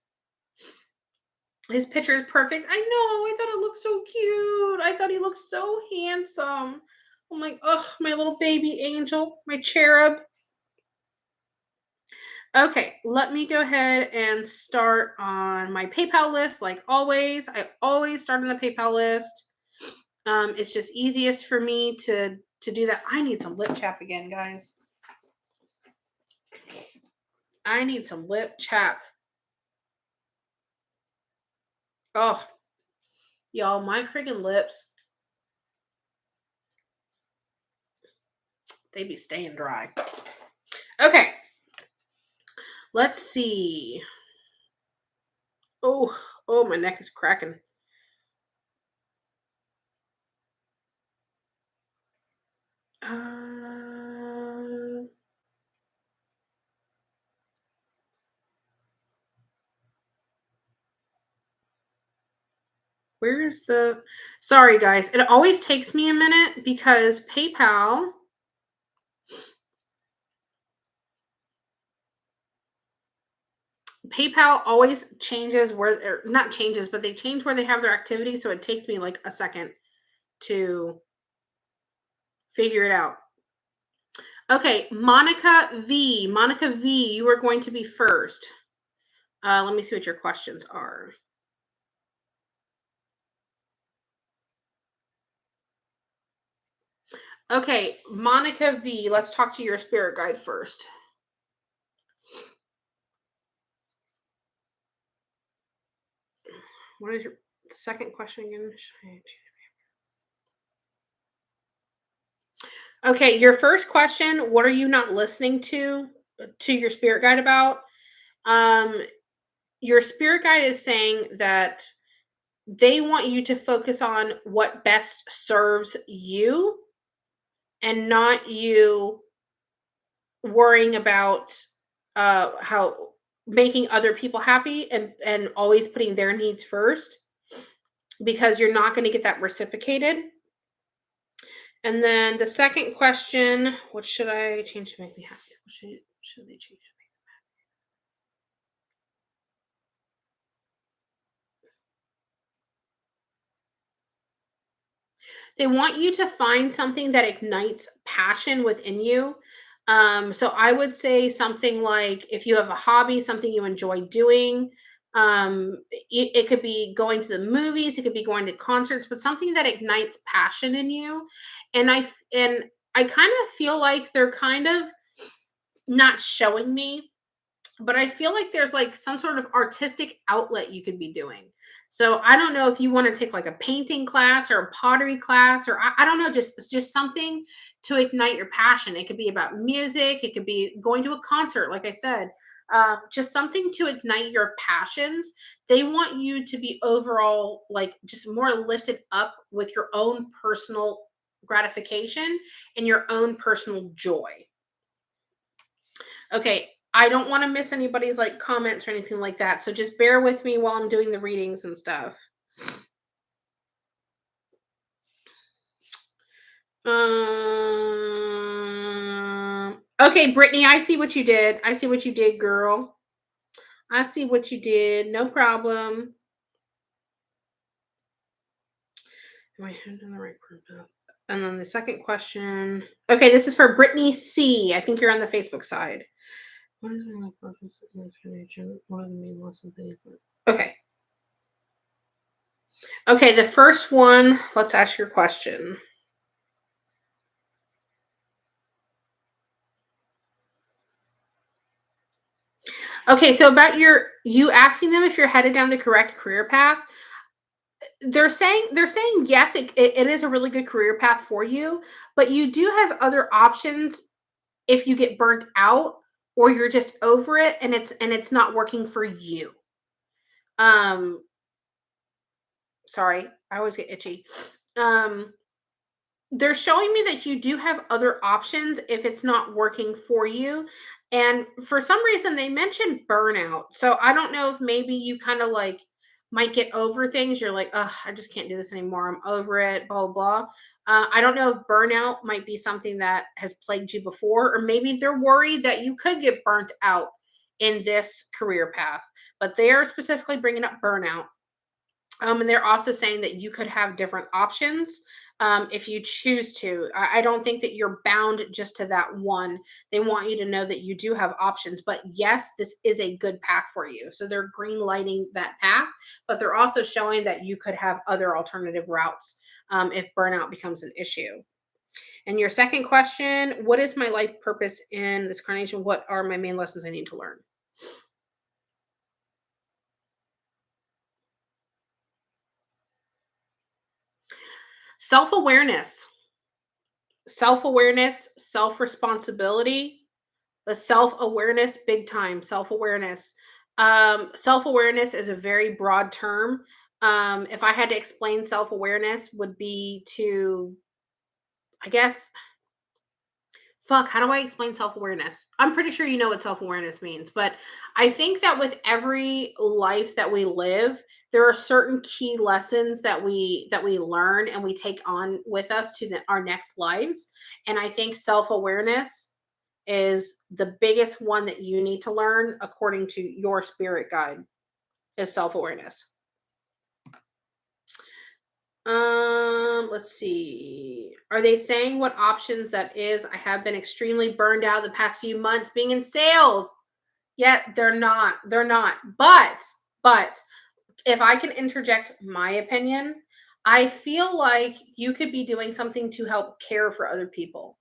His picture is perfect. I know. I thought it looked so cute. I thought he looked so handsome. I'm like, oh, my little baby angel, my cherub. Okay, let me go ahead and start on my PayPal list. Like always, I always start on the PayPal list. It's just easiest for me to do that. I need some lip chap again, guys. I need some lip chap. Oh, y'all, my freaking lips, they be staying dry. Okay. Let's see. Oh, oh, my neck is cracking. Uh, where is the? Sorry, guys. It always takes me a minute because PayPal always changes where, or not changes, but they change where they have their activity. So it takes me like a second to figure it out. Okay, Monica V. Monica V, you are going to be first. Let me see what your questions are. Okay, Monica V, let's talk to your spirit guide first. What is your second question again? Okay, your first question, what are you not listening to your spirit guide about? Um your spirit guide is saying that they want you to focus on what best serves you and not you worrying about how making other people happy and always putting their needs first because you're not going to get that reciprocated. And then the second question, what should I change to make me happy? What should they change? They want you to find something that ignites passion within you. So I would say something like if you have a hobby, something you enjoy doing, it could be going to the movies, it could be going to concerts, but something that ignites passion in you. And I kind of feel like they're kind of not showing me, but I feel like there's like some sort of artistic outlet you could be doing. So I don't know if you want to take like a painting class or a pottery class, or I don't know, just something to ignite your passion. It could be about music, it could be going to a concert, like I said, just something to ignite your passions. They want you to be overall like just more lifted up with your own personal gratification and your own personal joy. Okay, I don't want to miss anybody's like comments or anything like that. So just bear with me while I'm doing the readings and stuff. Okay, Brittany, I see what you did. I see what you did, girl. I see what you did. No problem. Am I doing the right person? And then the second question. Okay, this is for Brittany C. I think you're on the Facebook side. What is my life purpose and information? What are the main lessons? Okay. Okay, the first one, let's ask your question. Okay, so about you asking them if you're headed down the correct career path, they're saying yes, it is a really good career path for you, but you do have other options if you get burnt out or you're just over it and it's not working for you. Um, sorry, I always get itchy. Um, they're showing me that you do have other options if it's not working for you. And for some reason, they mentioned burnout. So I don't know if maybe you kind of like might get over things. You're like, oh, I just can't do this anymore. I'm over it, blah, blah, blah. I don't know if burnout might be something that has plagued you before, or maybe they're worried that you could get burnt out in this career path. But they are specifically bringing up burnout. And they're also saying that you could have different options if you choose to. I don't think that you're bound just to that one. They want you to know that you do have options. But yes, this is a good path for you. So they're green lighting that path, but they're also showing that you could have other alternative routes if burnout becomes an issue. And your second question, what is my life purpose in this carnation? What are my main lessons I need to learn? Self awareness, self awareness, self responsibility, But self-awareness, big time, self-awareness. Self-awareness is a very broad term. If I had to explain self-awareness would be to, I guess, fuck, how do I explain self-awareness? I'm pretty sure you know what self-awareness means, but I think that with every life that we live, there are certain key lessons that we learn and we take on with us to our next lives. And I think self-awareness is the biggest one that you need to learn according to your spirit guide is self-awareness. Let's see. Are they saying what options that is? I have been extremely burned out the past few months being in sales. Yet they're not. They're not. But if I can interject my opinion, I feel like you could be doing something to help care for other people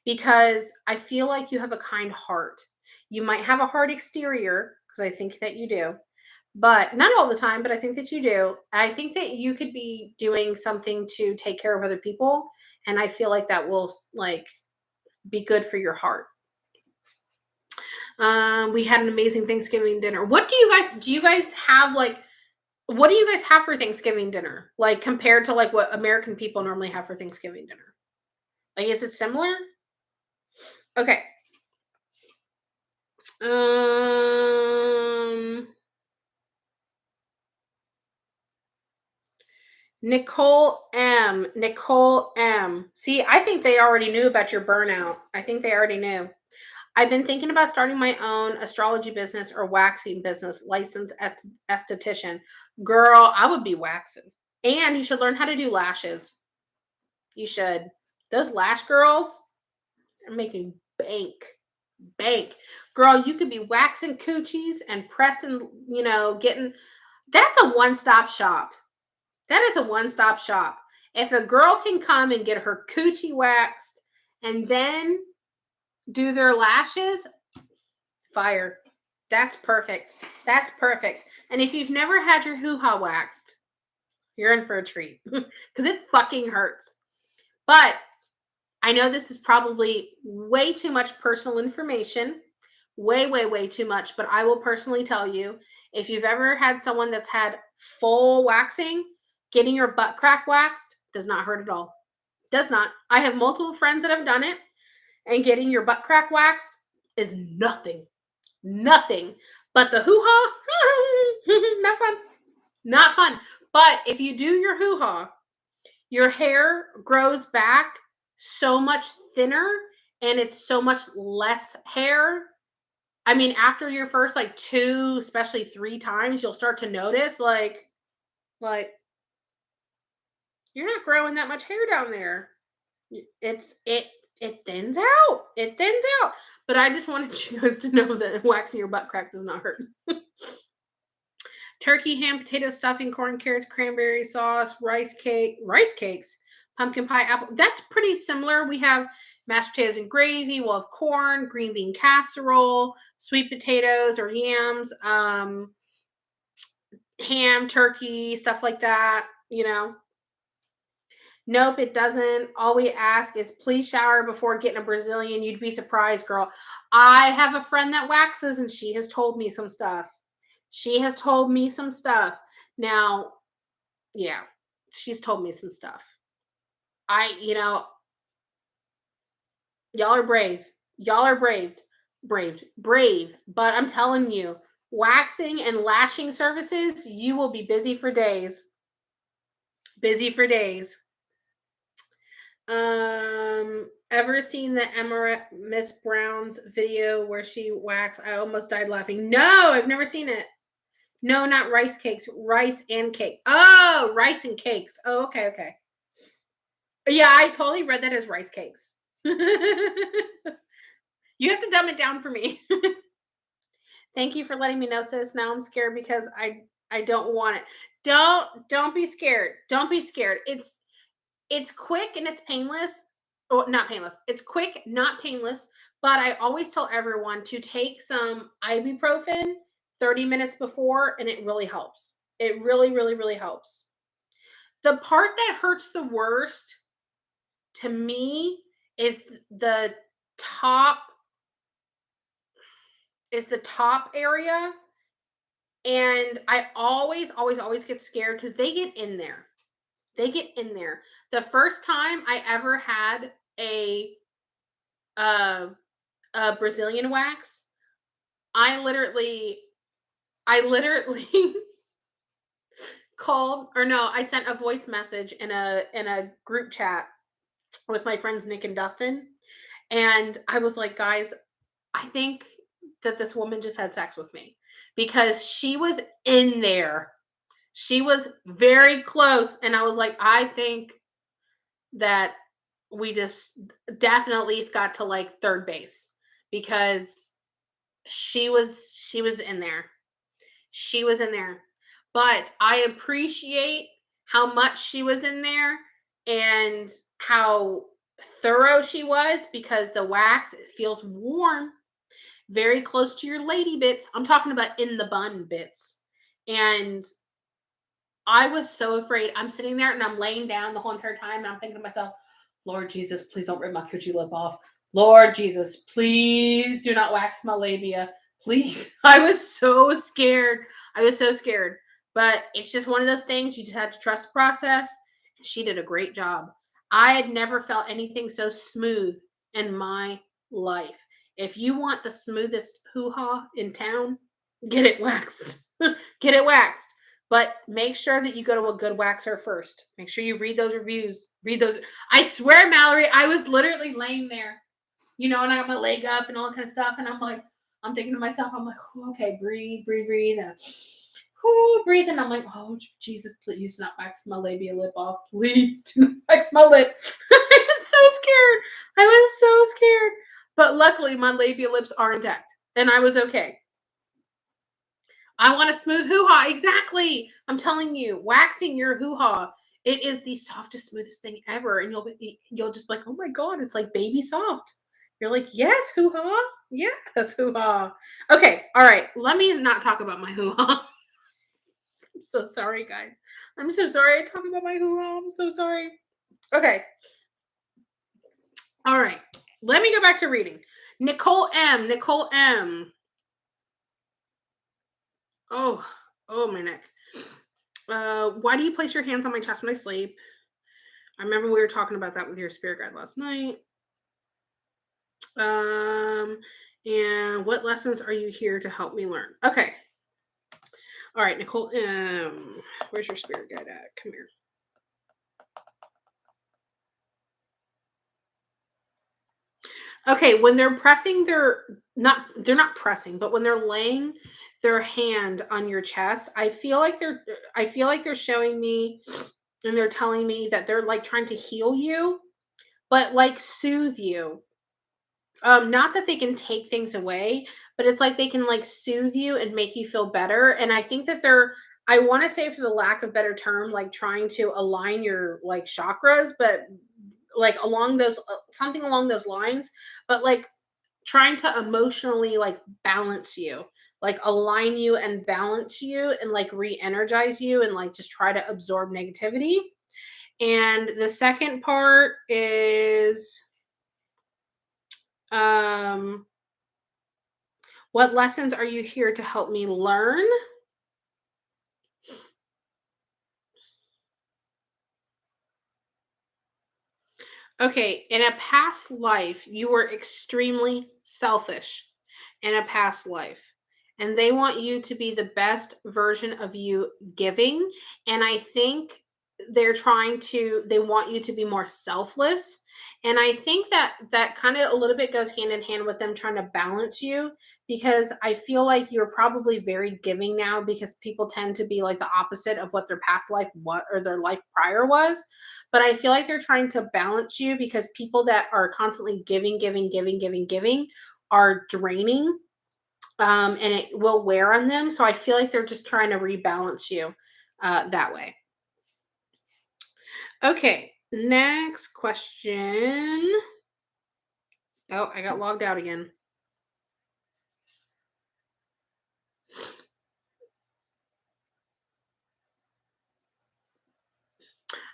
because I feel like you have a kind heart. You might have a hard exterior because I think that you do, but not all the time, but I think that you do. I think that you could be doing something to take care of other people, and I feel like that will like be good for your heart. We had an amazing Thanksgiving dinner. What do you guys have like what do you guys have for Thanksgiving dinner? Like compared to like what American people normally have for Thanksgiving dinner? Like is it similar? Okay. Um Nicole M. See, I think they already knew about your burnout. I think they already knew. I've been thinking about starting my own astrology business or waxing business, licensed esthetician. Girl, I would be waxing. And you should learn how to do lashes. You should. Those lash girls are making bank. Bank. Girl, you could be waxing coochies and pressing, getting that's a one-stop shop. That is a one-stop shop. If a girl can come and get her coochie waxed and then do their lashes, fire. That's perfect. That's perfect. And if you've never had your hoo-ha waxed, you're in for a treat because it fucking hurts. But I know this is probably way too much personal information, way, way, way too much. But I will personally tell you if you've ever had someone that's had full waxing, getting your butt crack waxed does not hurt at all. Does not. I have multiple friends that have done it, and getting your butt crack waxed is nothing. Nothing. But the hoo ha, not fun. Not fun. But if you do your hoo ha, your hair grows back so much thinner and it's so much less hair. I mean, after your first like two, especially three times, you'll start to notice like you're not growing that much hair down there. It thins out. It thins out. But I just wanted you guys to know that waxing your butt crack does not hurt. Turkey, ham, potato stuffing, corn, carrots, cranberry sauce, rice cakes, pumpkin pie, apple. That's pretty similar. We have mashed potatoes and gravy. We'll have corn, green bean casserole, sweet potatoes or yams, ham, turkey, stuff like that. Nope, it doesn't. All we ask is please shower before getting a Brazilian. You'd be surprised, girl. I have a friend that waxes and she has told me some stuff. She has told me some stuff. Now, yeah, she's told me some stuff. Y'all are brave. Y'all are brave. But I'm telling you, waxing and lashing services, you will be busy for days. Busy for days. Ever seen the Emma Miss Brown's video where she waxed? I almost died laughing. No, I've never seen it. No, not rice cakes. Rice and cake. Oh, rice and cakes. Oh, okay. Yeah, I totally read that as rice cakes. You have to dumb it down for me. Thank you for letting me know, sis. Now I'm scared because I don't want it. Don't be scared. Don't be scared. It's quick and it's painless. Or not painless. It's quick, not painless. But I always tell everyone to take some ibuprofen 30 minutes before, and it really helps. It really, really, really helps. The part that hurts the worst to me is the top is the top area. And I always get scared because they get in there. They get in there. The first time I ever had uh, a Brazilian wax, I literally I literally called, or no, I sent a voice message in a group chat with my friends Nick and Dustin, and I was like, guys, I think that this woman just had sex with me because she was in there. She was very close, and I was like, I think that we just definitely got to like third base because she was in there. She was in there. But I appreciate how much she was in there and how thorough she was because the wax, it feels warm, very close to your lady bits. I'm talking about in the bun bits. And I was so afraid. I'm sitting there and I'm laying down the whole entire time and I'm thinking to myself, Lord Jesus, please don't rip my coochie lip off. Lord Jesus, please do not wax my labia. Please. I was so scared. I was so scared. But it's just one of those things you just have to trust the process. She did a great job. I had never felt anything so smooth in my life. If you want the smoothest hoo-ha in town, get it waxed. Get it waxed. But make sure that you go to a good waxer first. Make sure you read those reviews. Read those. I swear, Mallory, I was literally laying there, and I got my leg up and all that kind of stuff. And I'm thinking to myself, I'm like, oh, okay, breathe, breathe, breathe. And breathe. And I'm like, oh, Jesus, please do not wax my labia lip off. Please do not wax my lip. I was so scared. I was so scared. But luckily, my labia lips are intact. And I was okay. I want a smooth hoo-ha. Exactly. I'm telling you, waxing your hoo-ha, it is the softest, smoothest thing ever. And you'll just be like, oh my God, it's like baby soft. You're like, yes, hoo-ha. Yes, hoo-ha. Okay. All right. Let me not talk about my hoo-ha. I'm so sorry, guys. I'm so sorry I talk about my hoo-ha. I'm so sorry. Okay. All right. Let me go back to reading. Nicole M. Nicole M. Oh, my neck. Why do you place your hands on my chest when I sleep? I remember we were talking about that with your spirit guide last night. And what lessons are you here to help me learn? Okay. All right, Nicole. Where's your spirit guide at? Come here. Okay, when they're pressing they're not pressing, but when they're laying their hand on your chest, I feel like they're showing me and they're telling me that they're like trying to heal you, but like soothe you. Not that they can take things away, but it's like they can like soothe you and make you feel better. And I think that I want to say, for the lack of better term, like trying to align your like chakras, but like along those something along those lines, but like trying to emotionally like balance you, like align you and balance you and like re-energize you and like just try to absorb negativity. And the second part is um what lessons are you here to help me learn? Okay, in a past life, you were extremely selfish in a past life. And they want you to be the best version of you giving. And I think they want you to be more selfless. And I think that that kind of a little bit goes hand in hand with them trying to balance you, because I feel like you're probably very giving now because people tend to be like the opposite of what their past life what or their life prior was. But I feel like they're trying to balance you because people that are constantly giving, giving, giving, giving, giving are draining, and it will wear on them. So I feel like they're just trying to rebalance you that way. Okay, next question. Oh, I got logged out again.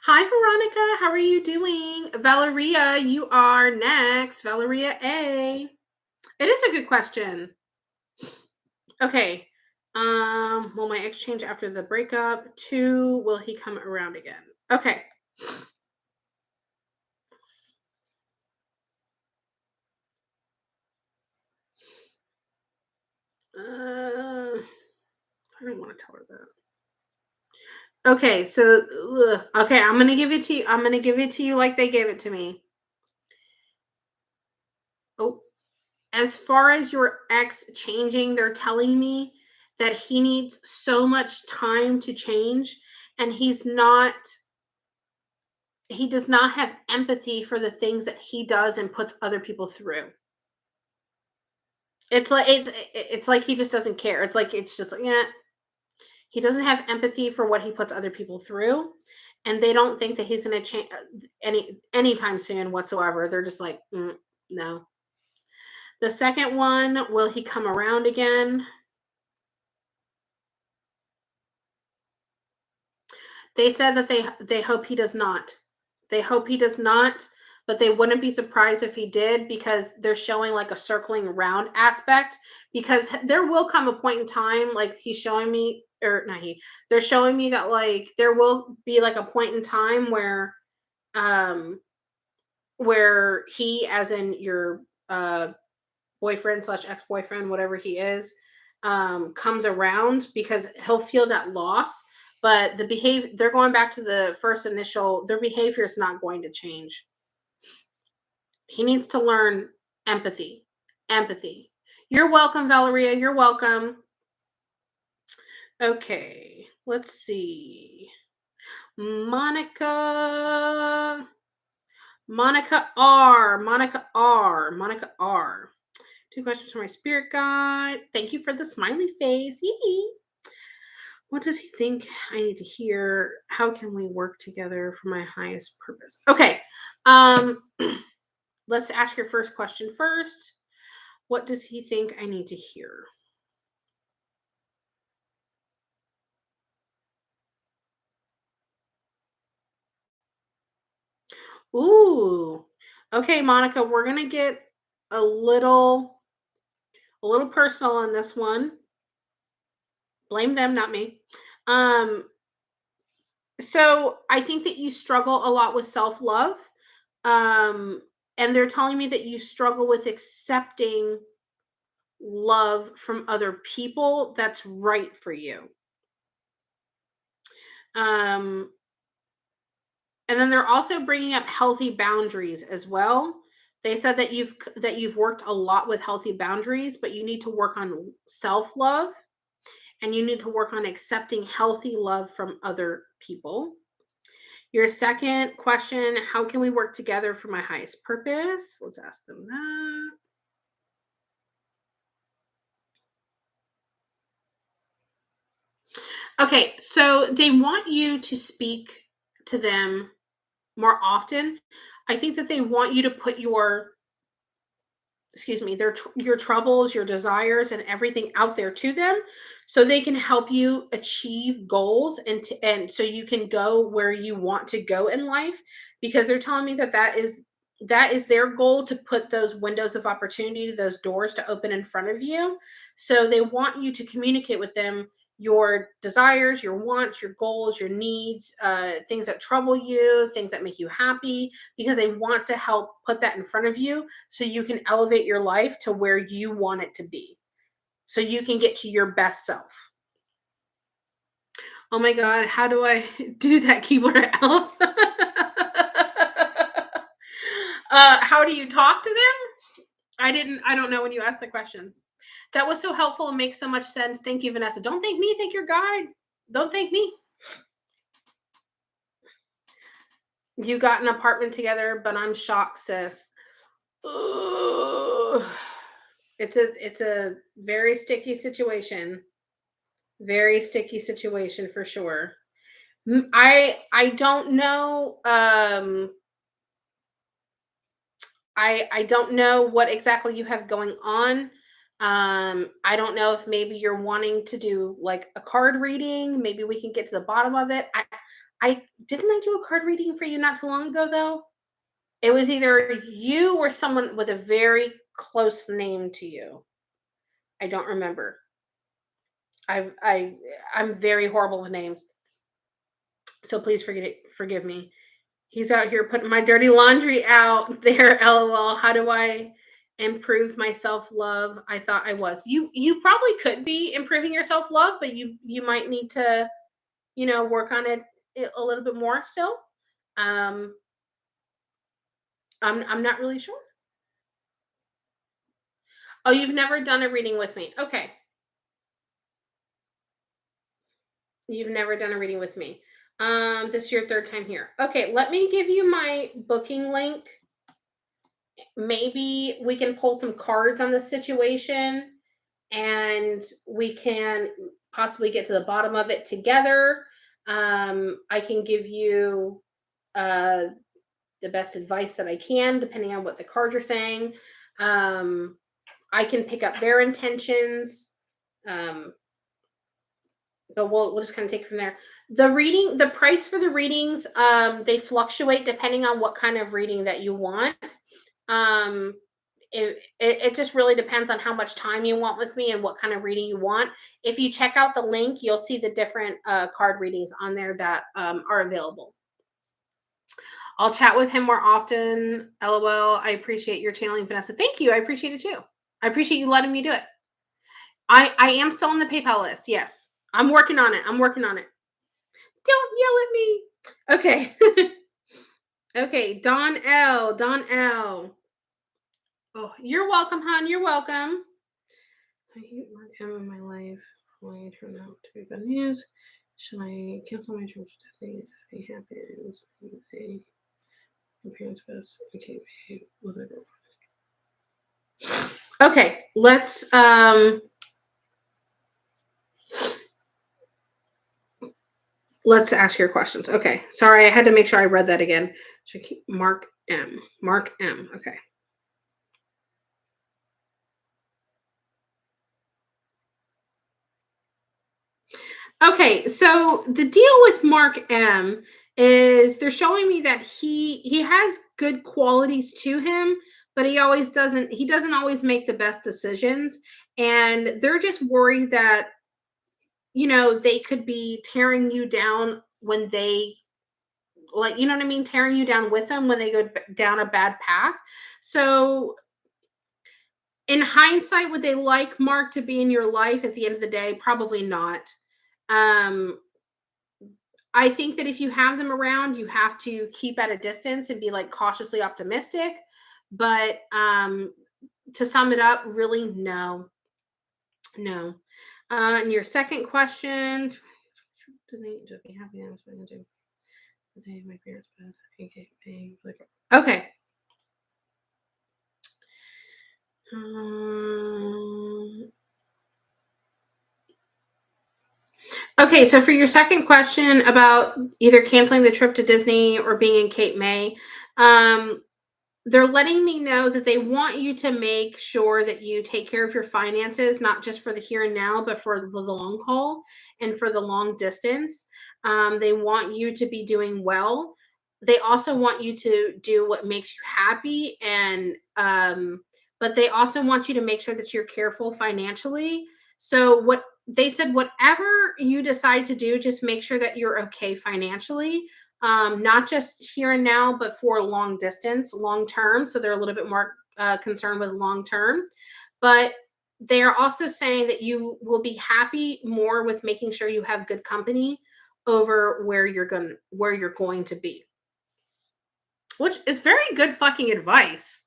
Hi, Veronica. How are you doing? Valeria, you are next. Valeria A. It is a good question. Okay. Will my ex change after the breakup? 2, will he come around again? Okay. I don't want to tell her that. Okay, so okay, I'm gonna give it to you. I'm gonna give it to you like they gave it to me. Oh, as far as your ex changing, they're telling me that he needs so much time to change, and he does not have empathy for the things that he does and puts other people through. It's like he just doesn't care. It's just like, yeah, he doesn't have empathy for what he puts other people through, and they don't think that he's going to change anytime soon whatsoever. They're just like, no. The second one, will he come around again? They said that they hope he does not. They hope he does not, but they wouldn't be surprised if he did because they're showing like a circling around aspect because there will come a point in time like he's showing me or not he they're showing me that like there will be like a point in time um where he as in your boyfriend slash ex-boyfriend whatever he is comes around because he'll feel that loss, but the behavior they're going back to the first initial their behavior is not going to change. He needs to learn empathy. Empathy. You're welcome, Valeria. You're welcome. Okay, let's see. Monica. Monica R. Monica R. Monica R. 2 questions for my spirit guide. Thank you for the smiley face. Yee. What does he think I need to hear? How can we work together for my highest purpose? Okay. Um let's ask your first question first. What does he think I need to hear? Ooh. Okay, Monica, we're going to get a little personal on this one. Blame them, not me. Um so I think that you struggle a lot with self-love. Um and they're telling me that you struggle with accepting love from other people that's right for you. Um and then they're also bringing up healthy boundaries as well. They said that you've worked a lot with healthy boundaries, but you need to work on self-love and you need to work on accepting healthy love from other people. Your second question, how can we work together for my highest purpose? Let's ask them that. Okay, so they want you to speak to them more often. I think that they want you to put your your troubles, your desires and everything out there to them so they can help you achieve goals and so you can go where you want to go in life because they're telling me that that is their goal to put those windows of opportunity, those doors to open in front of you. So they want you to communicate with them your desires, your wants, your goals, your needs, things that trouble you, things that make you happy, because they want to help put that in front of you so you can elevate your life to where you want it to be. So you can get to your best self. Oh my God, how do I do that, keyboard elf? How do you talk to them? I don't know when you asked the question. That was so helpful and makes so much sense. Thank you, Vanessa. Don't thank me, thank your guide. Don't thank me. You got an apartment together, but I'm shocked, sis. Ugh. It's a very sticky situation. Very sticky situation for sure. I don't know. I don't know what exactly you have going on. I don't know if maybe you're wanting to do like a card reading. Maybe we can get to the bottom of it. I didn't I do a card reading for you not too long ago though? It was either you or someone with a very close name to you. I don't remember. I'm very horrible with names. So please forgive me. He's out here putting my dirty laundry out there. LOL. How do I improve my self-love? I thought I was. You probably could be improving your self-love, but you might need to, work on it a little bit more still. Um I'm not really sure. Oh, you've never done a reading with me. Okay. You've never done a reading with me. This is your third time here. Okay, let me give you my booking link. Maybe we can pull some cards on the situation and we can possibly get to the bottom of it together. I can give you uh, the best advice that I can, depending on what the cards are saying. I can pick up their intentions. Um, but we'll just kind of take it from there. The price for the readings, they fluctuate depending on what kind of reading that you want. Um, it just really depends on how much time you want with me and what kind of reading you want. If you check out the link, you'll see the different card readings on there that are available. I'll chat with him more often. LOL. I appreciate your channeling, Vanessa. Thank you. I appreciate it too. I appreciate you letting me do it. I am still on the PayPal list. Yes. I'm working on it. I'm working on it. Don't yell at me. Okay. Okay. Don L. Don L. Oh, you're welcome, hon. You're welcome. I hate Mark M in my life. Why it turned out to be bad news? Should I cancel my trip to Disney? If it happens, my parents' best. Okay, whatever. Okay, let's ask your questions. Okay, sorry, I had to make sure I read that again. Mark M. Mark M. Okay. Okay, so the deal with Mark M is they're showing me that he has good qualities to him, but he doesn't always make the best decisions, and they're just worried that they could be tearing you down when they, like, you know what I mean, tearing you down with them when they go down a bad path. So in hindsight, would they like Mark to be in your life at the end of the day? Probably not. um I think that if you have them around, you have to keep at a distance and be like cautiously optimistic. But to sum it up, really, no, no. And your second question, doesn't he just be happy? I was going to do the day of my parents' death. Okay. Um, okay, so for your second question about either canceling the trip to Disney or being in Cape May, um, they're letting me know that they want you to make sure that you take care of your finances, not just for the here and now, but for the long haul and for the long distance. They want you to be doing well. They also want you to do what makes you happy, and but they also want you to make sure that you're careful financially. So what they said, whatever you decide to do, just make sure that you're okay financially, not just here and now, but for long distance, long term. So they're a little bit more concerned with long term. But they are also saying that you will be happy more with making sure you have good company over where you're going to be, which is very good fucking advice.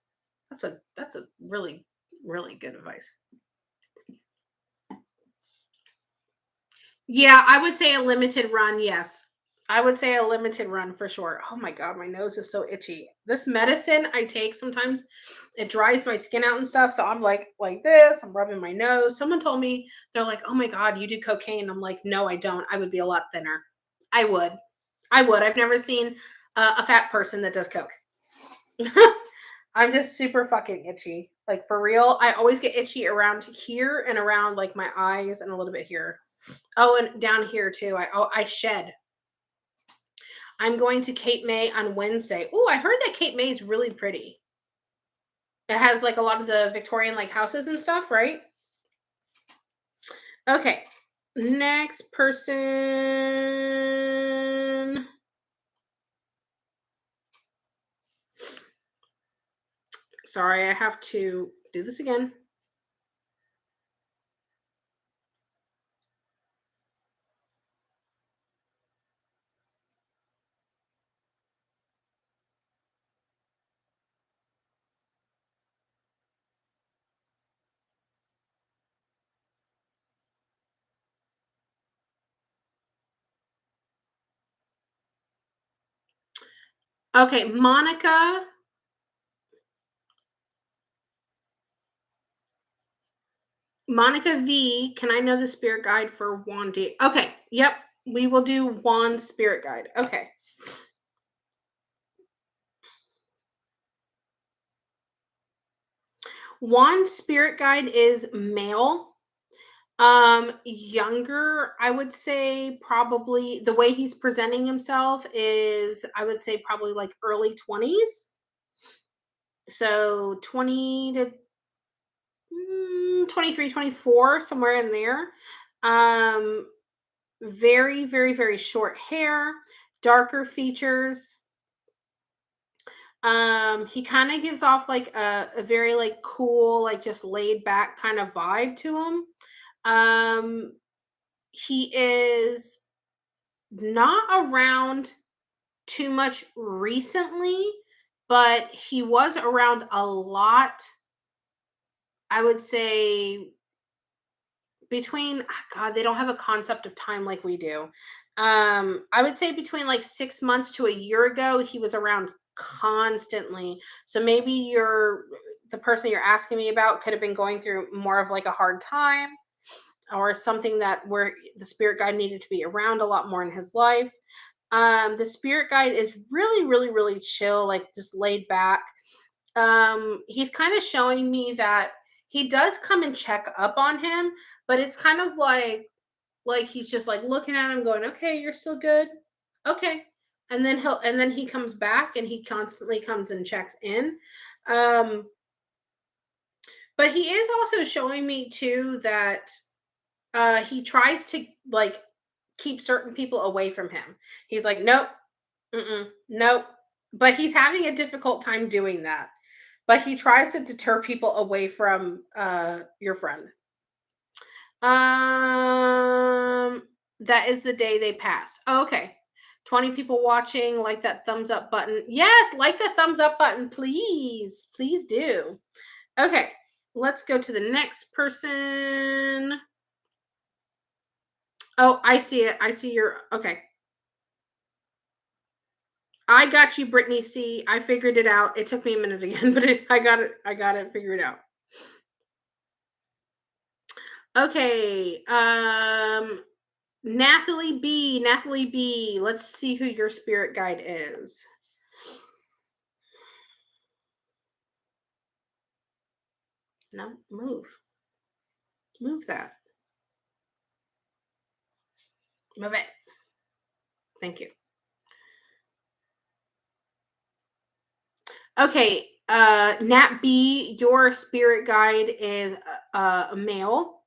That's a really really good advice. Yeah, I would say a limited run, yes. I would say a limited run for sure. Oh my god, my nose is so itchy. This medicine I take sometimes it dries my skin out and stuff, so I'm like this, I'm rubbing my nose. Someone told me they're like, "Oh my god, you do cocaine." I'm like, "No, I don't. I would be a lot thinner." I would. I would. I've never seen a fat person that does coke. I'm just super fucking itchy. Like for real. I always get itchy around here and around like my eyes and a little bit here. Oh, and down here too. I shed. I'm going to Cape May on Wednesday. Oh, I heard that Cape May is really pretty. It has like a lot of the Victorian like houses and stuff, right? Okay. Next person. Sorry, I have to do this again. Okay, Monica. Monica V, can I know the spirit guide for Juan D? Okay, yep, we will do Juan's spirit guide. Okay. Juan's spirit guide is male. Younger, I would say probably the way he's presenting himself is, I would say probably like early 20s. So 20 to 23, 24, somewhere in there. Um, very, very, very short hair, darker features. He kind of gives off like a very like cool, like just laid back kind of vibe to him. Um, he is not around too much recently, but he was around a lot. I would say between God, they don't have a concept of time like we do. I would say between like 6 months to a year ago, he was around constantly. So maybe the person you're asking me about could have been going through more of like a hard time or something that where the spirit guide needed to be around a lot more in his life. The spirit guide is really, really, really chill, like just laid back. He's kind of showing me that he does come and check up on him, but it's kind of like he's just like looking at him going, "Okay, you're still good." Okay. And then he comes back and he constantly comes and checks in. Um but he is also showing me too that he tries to like keep certain people away from him. He's like, "Nope, nope." But he's having a difficult time doing that. But he tries to deter people away from your friend. That is the day they pass. Okay. 20 people watching, like that thumbs up button. Yes, like the thumbs up button, please. Please do. Okay. Let's go to the next person. Oh, I see it. I see your okay. I got you, Brittany C. I figured it out. It took me a minute again, but I got it. I got it figured out. Okay. Nathalie B. Let's see who your spirit guide is. No, move. Move that. Move it. Thank you. Okay. Nat B, your spirit guide is a male.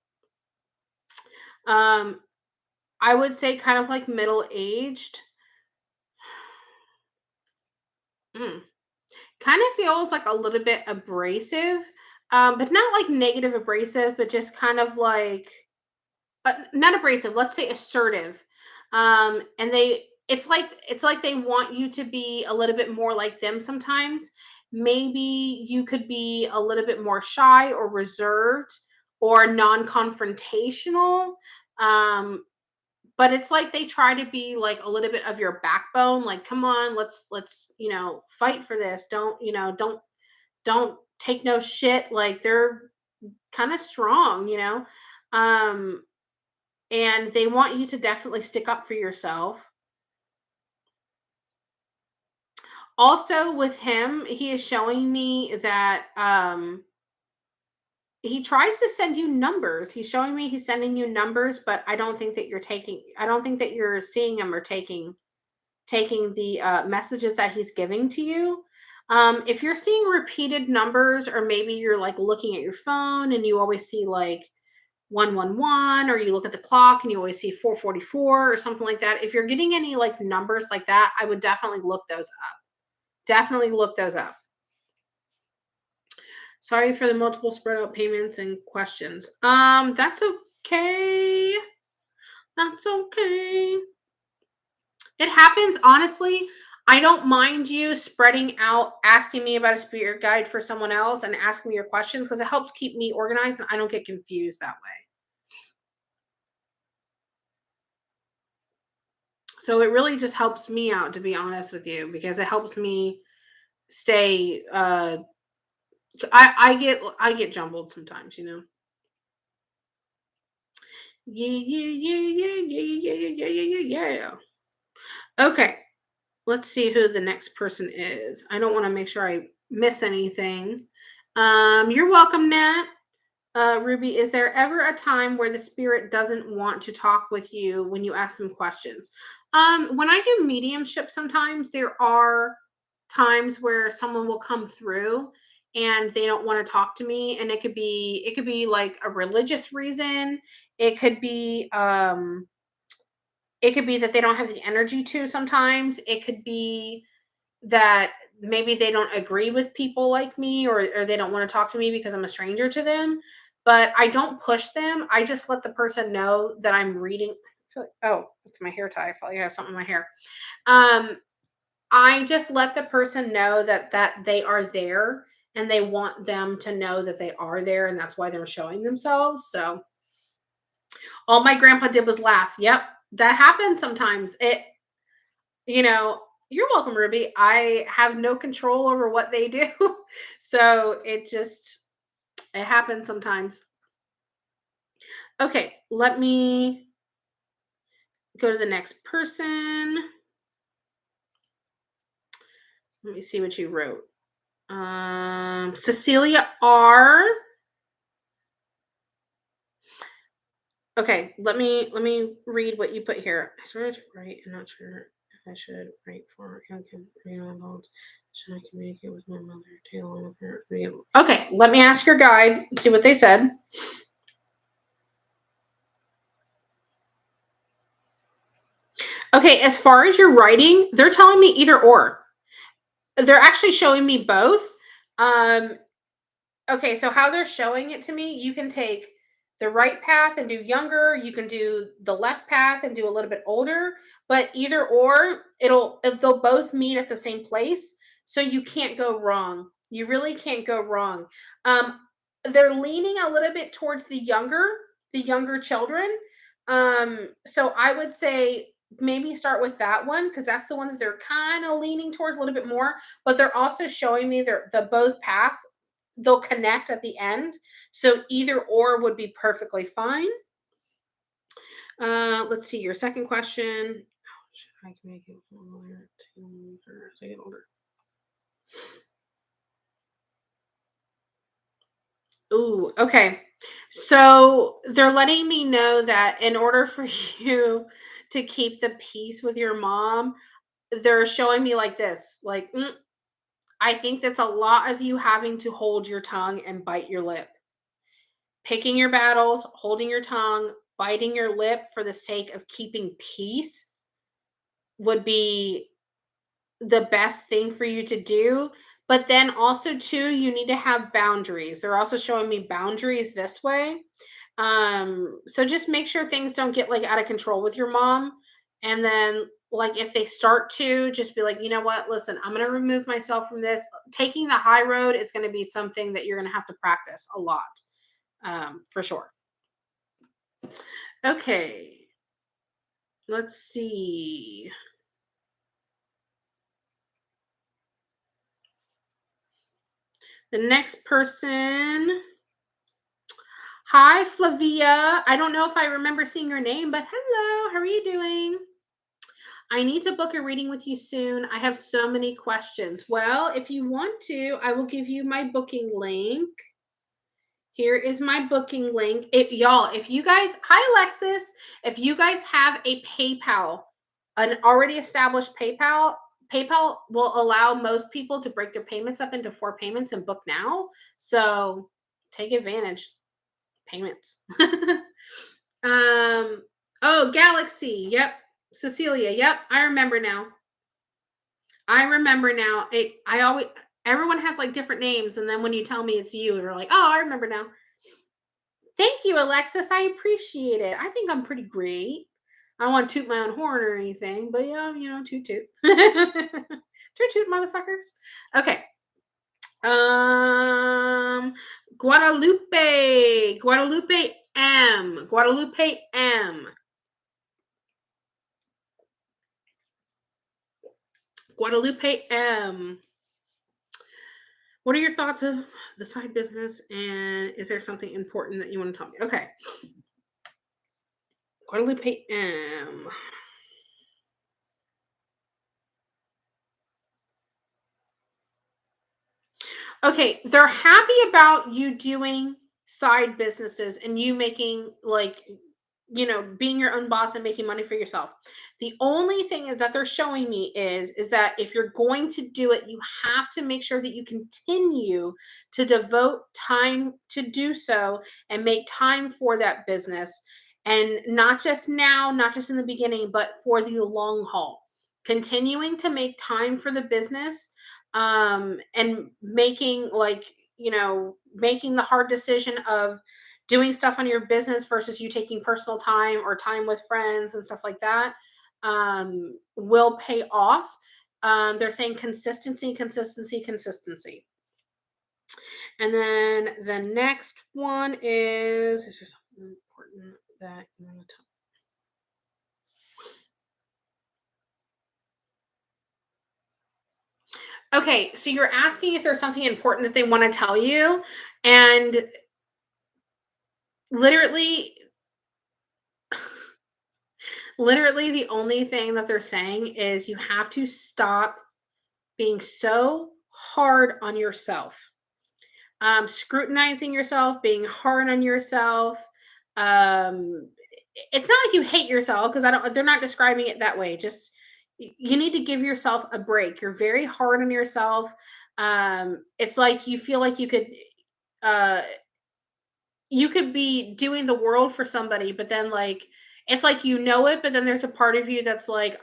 Um, I would say kind of like middle aged. Mm. Kind of feels like a little bit abrasive, but not like negative abrasive, but just kind of like not abrasive. Let's say assertive. And it's like they want you to be a little bit more like them sometimes. Maybe you could be a little bit more shy or reserved or non-confrontational. Um, but it's like they try to be like a little bit of your backbone, like, come on, let's fight for this. Don't take no shit. Like they're kind of strong. Um, and they want you to definitely stick up for yourself. Also, with him, he is showing me that he tries to send you numbers. He's showing me he's sending you numbers, but I don't think that you're seeing him or taking the messages that he's giving to you. If you're seeing repeated numbers, or maybe you're like looking at your phone and you always see like 111, or you look at the clock and you always see 444 or something like that. If you're getting any like numbers like that, I would definitely look those up. Definitely look those up. Sorry for the multiple spread out payments and questions. That's okay. That's okay. It happens, honestly. I don't mind you spreading out, asking me about a spirit guide for someone else and asking me your questions because it helps keep me organized and I don't get confused that way. So it really just helps me out, to be honest with you, because it helps me stay I get jumbled sometimes, you know. Yeah, yeah, yeah, yeah, yeah, yeah, yeah, yeah, yeah, yeah. Okay. Let's see who the next person is. I don't want to make sure I miss anything. You're welcome, Nat. Ruby, is there ever a time where the spirit doesn't want to talk with you when you ask them questions? When I do mediumship, sometimes there are times where someone will come through and they don't want to talk to me, and it could be like a religious reason. It could be that they don't have the energy to sometimes. It could be that maybe they don't agree with people like me, or they don't want to talk to me because I'm a stranger to them. But I don't push them. I just let the person know that I'm reading. Oh, it's my hair tie. I feel like I have something in my hair. Um, I just let the person know that they are there and they want them to know that they are there and that's why they're showing themselves. So all my grandpa did was laugh. Yep, that happens sometimes. You know, you're welcome, Ruby. I have no control over what they do. So it happens sometimes. Okay, let me go to the next person. Let me see what you wrote. Cecilia R. Okay, let me read what you put here. I started to write. I'm not sure if I should write for young adults. Should I communicate with my mother? Take along with her. Okay, let me ask your guide. See what they said. Okay, as far as your writing, they're telling me either or. They're actually showing me both. Um, okay, so how they're showing it to me, you can take the right path and do younger, you can do the left path and do a little bit older, but either or, they'll both meet at the same place, so you can't go wrong. You really can't go wrong. Um, they're leaning a little bit towards the younger children. So I would say maybe start with that one because that's the one that they're kind of leaning towards a little bit more, but they're also showing me the both paths, they'll connect at the end. So either or would be perfectly fine. Let's see your second question. Oh, should I make it older as I get older? Ooh, okay. So they're letting me know that in order for you to keep the peace with your mom, they're showing me like this, like I think that's a lot of you having to hold your tongue and bite your lip. Picking your battles, holding your tongue, biting your lip for the sake of keeping peace would be the best thing for you to do. But then also too, you need to have boundaries. They're also showing me boundaries this way. So just make sure things don't get like out of control with your mom. And then like if they start to, just be like, you know what, listen, I'm gonna remove myself from this. Taking the high road is gonna be something that you're gonna have to practice a lot. For sure. Okay, let's see. The next person. Hi, Flavia. I don't know if I remember seeing your name, but hello. How are you doing? I need to book a reading with you soon. I have so many questions. Well, if you want to, I will give you my booking link. Here is my booking link. Y'all, if you guys, hi Alexis, if you guys have a PayPal, an already established PayPal will allow most people to break their payments up into 4 payments and book now. So take advantage. payments. Oh, Galaxy. Yep. Cecilia. Yep. I remember now. I remember now. I always, everyone has like different names. And then when you tell me it's you, you're like, oh, I remember now. Thank you, Alexis. I appreciate it. I think I'm pretty great. I don't want to toot my own horn or anything, but yeah, toot toot. Toot toot, motherfuckers. Okay. Um, Guadalupe. Guadalupe M. Guadalupe M. Guadalupe M. What are your thoughts of the side business? And is there something important that you want to tell me? Okay. Guadalupe M. Okay, they're happy about you doing side businesses and you making like being your own boss and making money for yourself. The only thing that they're showing me is that if you're going to do it, you have to make sure that you continue to devote time to do so and make time for that business, and not just now, not just in the beginning, but for the long haul. Continuing to make time for the business, and making making the hard decision of doing stuff on your business versus you taking personal time or time with friends and stuff like that, will pay off. They're saying consistency, consistency, consistency. And then the next one is there something important that you want to talk? Okay, so you're asking if there's something important that they want to tell you, and literally, literally the only thing that they're saying is you have to stop being so hard on yourself, scrutinizing yourself, being hard on yourself. um it's not like you hate yourself, because I don't they're not describing it that way. Just you need to give yourself a break. You're very hard on yourself. It's like you feel like uh you could be doing the world for somebody, but then like it's like it, but then there's a part of you that's like,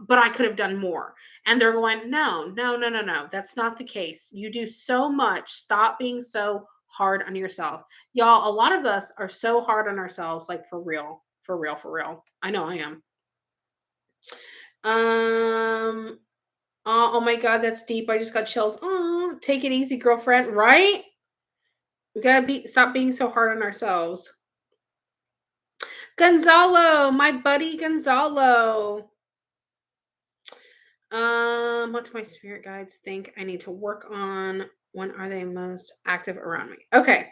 but I could have done more. And they're going, no, no, no, no, no. That's not the case. You do so much. Stop being so hard on yourself. Y'all, a lot of us are so hard on ourselves, like for real, for real, for real. I know I am. Um, oh my God, that's deep. I just got chills. Oh, take it easy, girlfriend. Right? We gotta stop being so hard on ourselves. Gonzalo, my buddy Gonzalo. What do my spirit guides think I need to work on? When are they most active around me? Okay.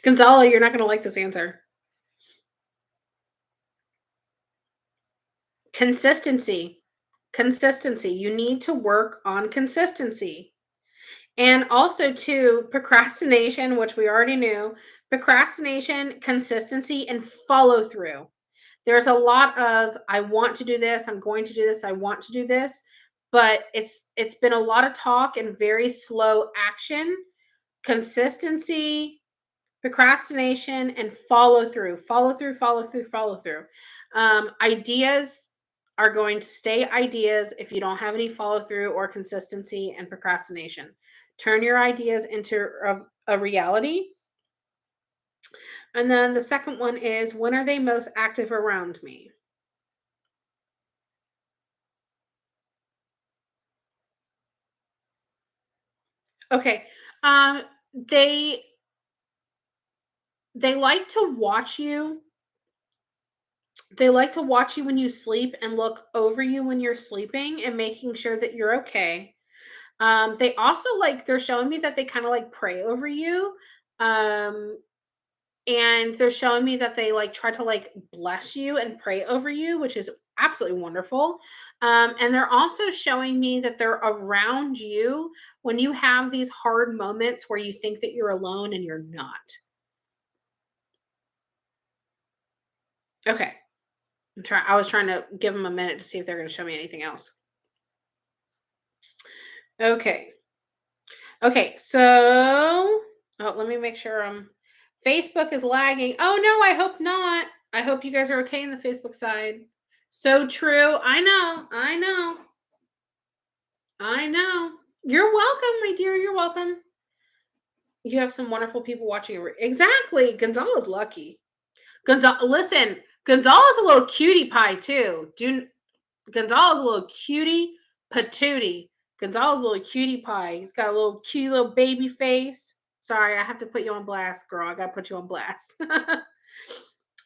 Gonzalo, you're not going to like this answer. Consistency. Consistency. You need to work on consistency. And also, too, procrastination, which we already knew. Procrastination, consistency, and follow through. There's a lot of I want to do this, I'm going to do this, I want to do this, but it's been a lot of talk and very slow action. Consistency, procrastination, and follow through. Follow through, follow through, follow through. Ideas are going to stay ideas if you don't have any follow through or consistency and procrastination. Turn your ideas into a reality. And then the second one is, when are they most active around me? Okay. Um, they they like to watch you. They like to watch you when you sleep and look over you when you're sleeping and making sure that you're okay. They also they're showing me that they kind of like pray over you. Um, and they're showing me that they like try to like bless you and pray over you, which is absolutely wonderful. And they're also showing me that they're around you when you have these hard moments where you think that you're alone and you're not. Okay. I was trying to give them a minute to see if they're going to show me anything else. Okay. Okay, so let me make sure Facebook is lagging. Oh no, I hope not. I hope you guys are okay in the Facebook side. So true. I know. I know. I know. You're welcome, my dear. You're welcome. You have some wonderful people watching. Exactly. Gonzalo's lucky. Gonzalo, listen, Gonzalo's a little cutie pie too. Gonzalo's a little cutie patootie. Gonzalo's a little cutie pie. He's got a little cute little baby face. Sorry, I have to put you on blast, girl. I gotta put you on blast.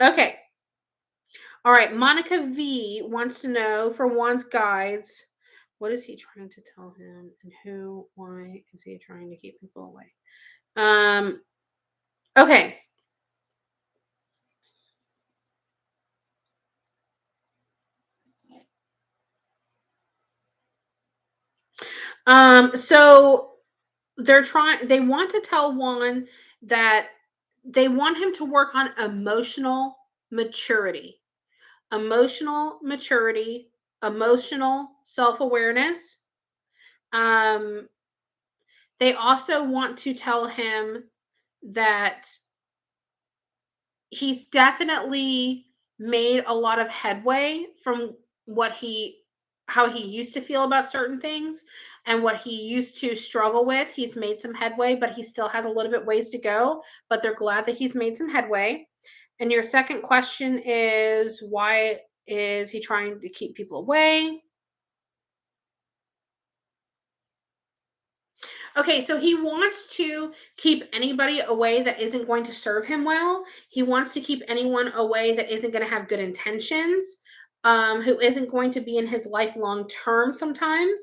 Okay. All right. Monica V wants to know for Juan's guides, what is he trying to tell him and who, why is he trying to keep people away? Okay. So they want to tell Juan that they want him to work on maturity, emotional maturity, emotional self-awareness. Um, they also want to tell him that he's definitely made a lot of headway from what he how he used to feel about certain things and what he used to struggle with. He's made some headway, but he still has a little bit ways to go, but they're glad that he's made some headway. And your second question is, why is he trying to keep people away? Okay, so he wants to keep anybody away that isn't going to serve him well. He wants to keep anyone away that isn't going to have good intentions, who isn't going to be in his life long term sometimes.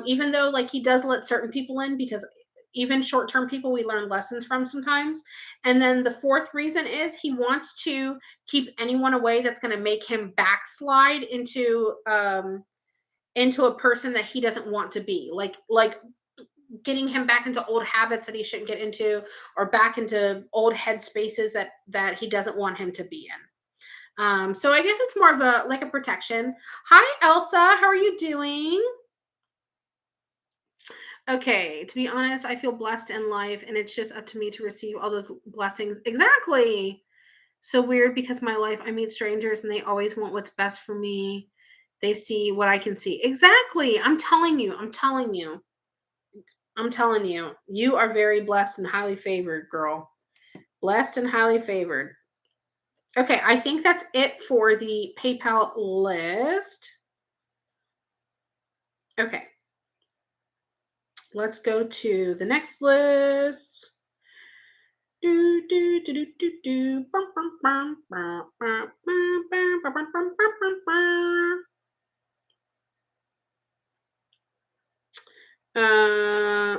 Even though, like, he does let certain people in because even short term people we learn lessons from sometimes. And then the fourth reason is he wants to keep anyone away that's going to make him backslide into a person that he doesn't want to be, like getting him back into old habits that he shouldn't get into, or back into old head spaces that he doesn't want him to be in. So I guess it's more of a like a protection. Hi Elsa, how are you doing? Okay, to be honest, I feel blessed in life and it's just up to me to receive all those blessings. Exactly. So weird because my life I meet strangers and they always want what's best for me. They see what I can see. Exactly. I'm telling you. I'm telling you. I'm telling you, you are very blessed and highly favored, girl. Blessed and highly favored. Okay, I think that's it for the PayPal list. Okay, let's go to the next list. Do, do, do, do, do, do.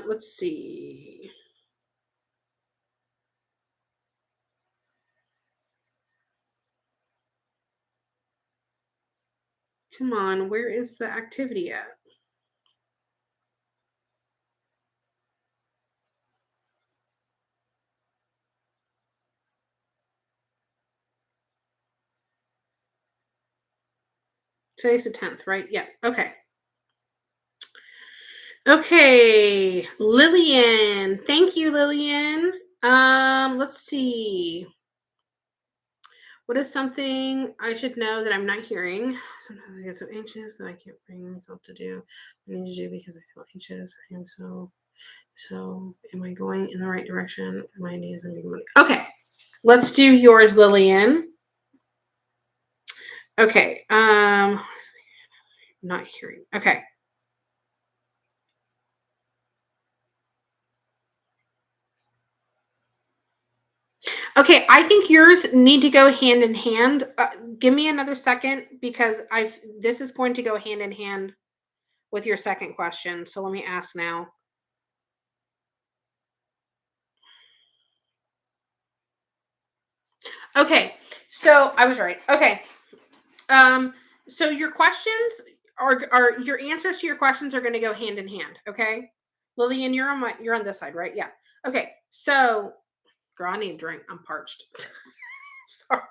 Let's see. Come on, where is the activity at? Today's the 10th, right? Yeah. Okay. Okay, Lillian. Thank you, Lillian. Let's see. What is something I should know that I'm not hearing? Sometimes I get so anxious that I can't bring myself to do what I need to do because I feel anxious. I am so. Am I going in the right direction? My ideas and money. Okay, let's do yours, Lillian. Okay. Not hearing. Okay. Okay, I think yours need to go hand in hand. Give me another second because this is going to go hand in hand with your second question. So let me ask now. Okay, so I was right. Okay, so your questions are your answers to your questions are going to go hand in hand. Okay, Lillian, you're on this side, right? Yeah. Okay, so girl, I need a drink. I'm parched. Sorry.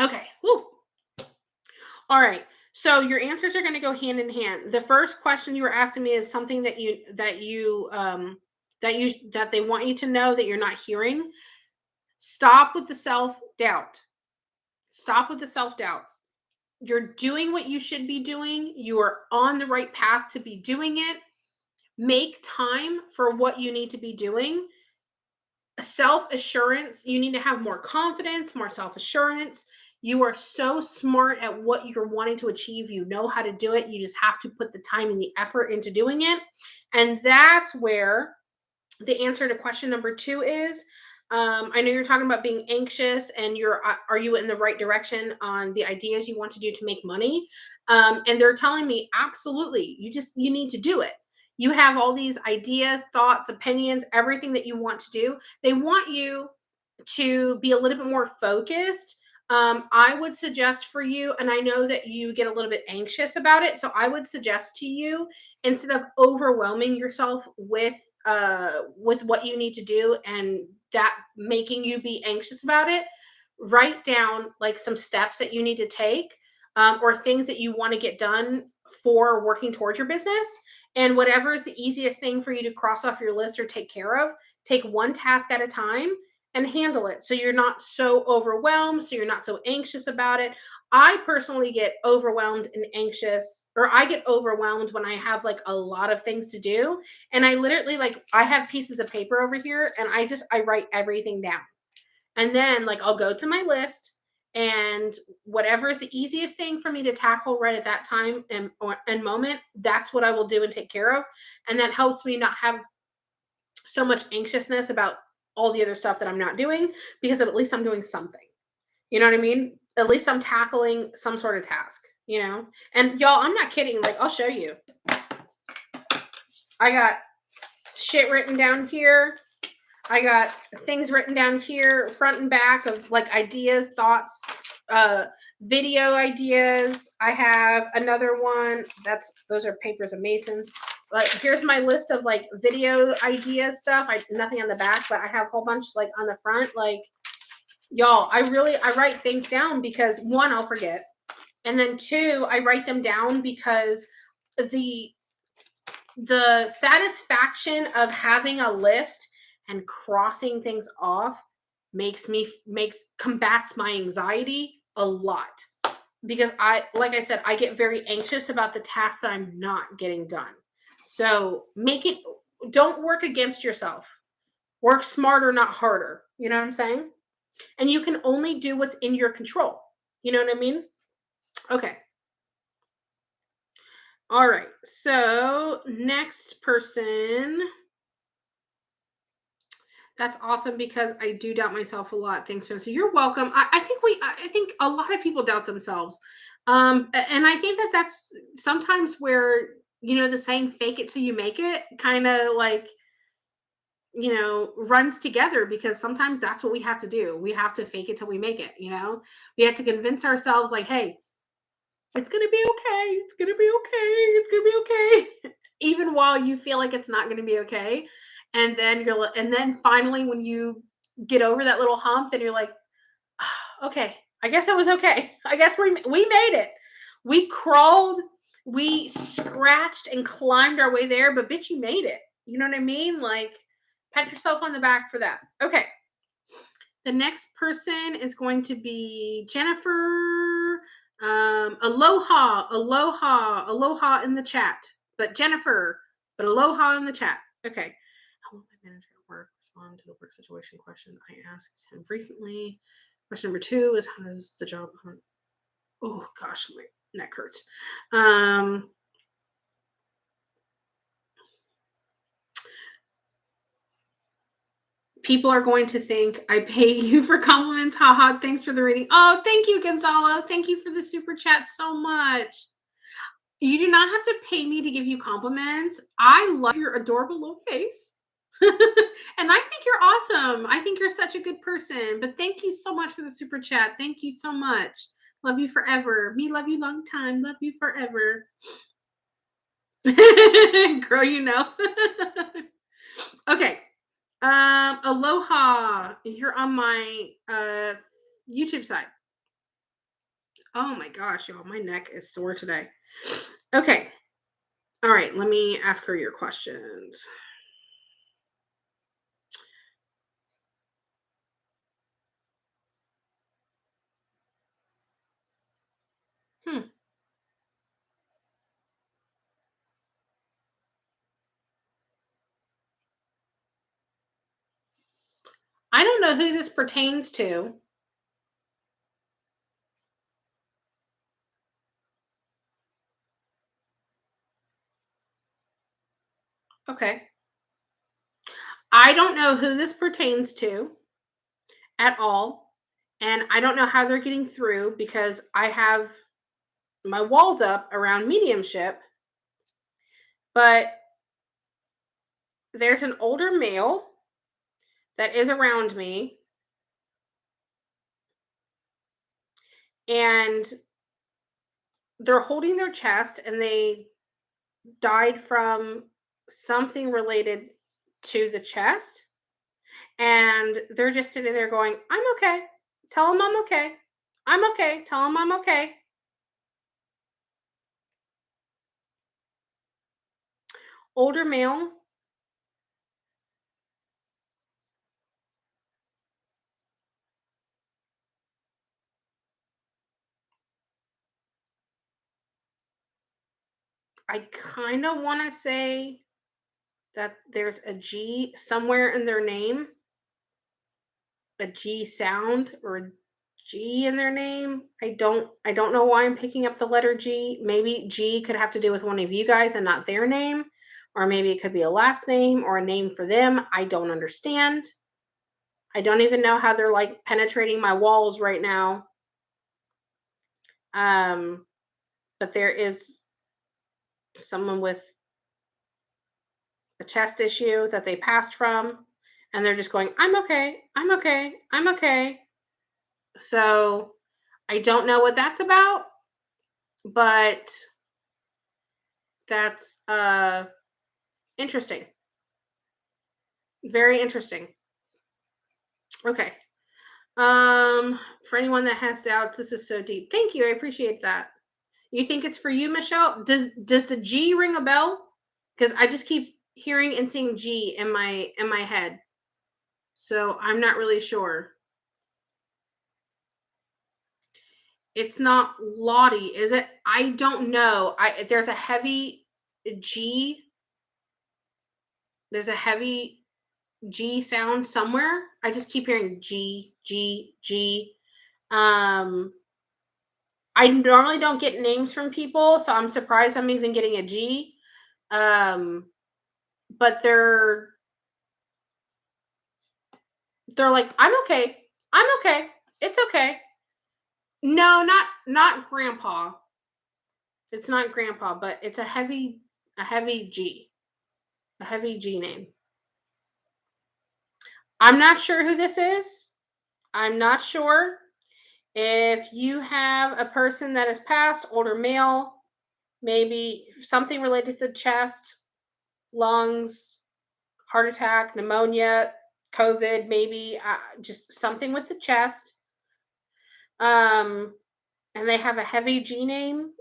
Okay. Woo. All right. So your answers are going to go hand in hand. The first question you were asking me is something that they want you to know that you're not hearing. Stop with the self-doubt. Stop with the self-doubt. You're doing what you should be doing. You are on the right path to be doing it. Make time for what you need to be doing. Self-assurance, you need to have more confidence, more self-assurance. You are so smart at what you're wanting to achieve. You know how to do it. You just have to put the time and the effort into doing it. And that's where the answer to question number 2 is. I know you're talking about being anxious, and are you in the right direction on the ideas you want to do to make money? And they're telling me absolutely. You need to do it. You have all these ideas, thoughts, opinions, everything that you want to do. They want you to be a little bit more focused. I would suggest for you, and I know that you get a little bit anxious about it, so I would suggest to you, instead of overwhelming yourself with what you need to do and that making you be anxious about it, write down like some steps that you need to take, or things that you want to get done for working towards your business. And whatever is the easiest thing for you to cross off your list or take care of, take one task at a time and handle it, so you're not so overwhelmed, so you're not so anxious about it. I personally get overwhelmed and anxious, or I get overwhelmed when I have like a lot of things to do. And I literally, like, I have pieces of paper over here, and I write everything down. And then like I'll go to my list, and whatever is the easiest thing for me to tackle right at that time and moment, that's what I will do and take care of. And that helps me not have so much anxiousness about all the other stuff that I'm not doing, because at least I'm doing something. You know what I mean? At least I'm tackling some sort of task, you know? And y'all, I'm not kidding. Like, I'll show you. I got shit written down here. I got things written down here, front and back, of like ideas, thoughts, uh, video ideas. I have another one. Those are papers of Masons. But here's my list of like video idea stuff. Nothing on the back, but I have a whole bunch like on the front. Like, y'all, I write things down because, one, I'll forget. And then two, I write them down because the satisfaction of having a list and crossing things off combats my anxiety a lot, because like I said, I get very anxious about the tasks that I'm not getting done. So don't work against yourself. Work smarter, not harder. You know what I'm saying? And you can only do what's in your control. You know what I mean? Okay. All right. So, next person. That's awesome, because I do doubt myself a lot. Thanks, so you're welcome. I think a lot of people doubt themselves. And I think that that's sometimes where, the saying "fake it till you make it" kind of like, runs together, because sometimes that's what we have to do. We have to fake it till we make it. We have to convince ourselves, like, hey, it's gonna be okay. It's gonna be okay. It's gonna be okay. Even while you feel like it's not gonna be okay. And then finally, when you get over that little hump, then you're like, "Ah, okay, I guess it was okay. I guess we made it. We crawled, we scratched and climbed our way there, but bitch, you made it." You know what I mean? Like, pat yourself on the back for that. Okay. The next person is going to be Jennifer. Aloha, aloha, aloha in the chat. But Jennifer, but aloha in the chat. Okay. How will my manager at work respond to the work situation question I asked him recently? Question number 2 is, how does the job? Oh gosh, my neck hurts. People are going to think I pay you for compliments. Haha. Thanks for the reading. Oh, thank you, Gonzalo. Thank you for the super chat so much. You do not have to pay me to give you compliments. I love your adorable little face. And I think you're awesome. I think you're such a good person. But thank you so much for the super chat. Thank you so much. Love you forever. Me love you long time. Love you forever. Girl, Okay. Aloha. You're on my YouTube side. Oh my gosh, y'all, my neck is sore today. Okay. All right, let me ask her your questions. Hmm. I don't know who this pertains to. Okay. I don't know who this pertains to at all. And I don't know how they're getting through because I have my walls up around mediumship, but there's an older male that is around me, and they're holding their chest, and they died from something related to the chest. And they're just sitting there going, I'm okay. Tell them I'm okay. I'm okay. Tell them I'm okay. Older male. I kind of want to say that there's a G somewhere in their name, a G sound or a G in their name. I don't know why I'm picking up the letter G. Maybe G could have to do with one of you guys and not their name, or maybe it could be a last name or a name for them. I don't understand. I don't even know how they're like penetrating my walls right now. Um but there is someone with a chest issue that they passed from, and they're just going, I'm okay. I'm okay. I'm okay. So I don't know what that's about, but that's interesting. Very interesting. Okay. For anyone that has doubts, this is so deep. Thank you. I appreciate that. You think it's for you, Michelle? Does the G ring a bell? Because I just keep hearing and seeing G in my head. So I'm not really sure. It's not Lottie, is it? I don't know. There's a heavy G. There's a heavy G sound somewhere. I just keep hearing G, G, G. Um, I normally don't get names from people, so I'm surprised I'm even getting a G. Um, but they're like, I'm okay. I'm okay. It's okay. No, not grandpa. It's not grandpa, but it's a heavy G. A heavy G name. I'm not sure who this is. I'm not sure. If you have a person that has passed, older male, maybe something related to the chest, lungs, heart attack, pneumonia, COVID, maybe just something with the chest. Um, and they have a heavy G name.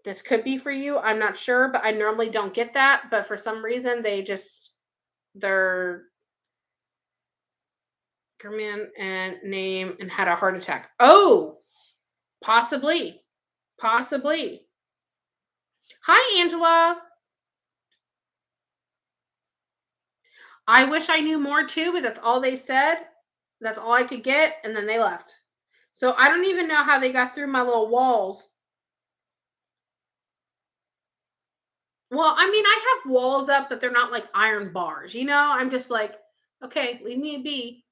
This could be for you. I'm not sure, but I normally don't get that. But for some reason, their man and name and had a heart attack. Oh, possibly, possibly. Hi, Angela. I wish I knew more too, but that's all they said. That's all I could get, and then they left. So I don't even know how they got through my little walls. Well, I mean, I have walls up, but they're not like iron bars. I'm just like, okay, leave me be.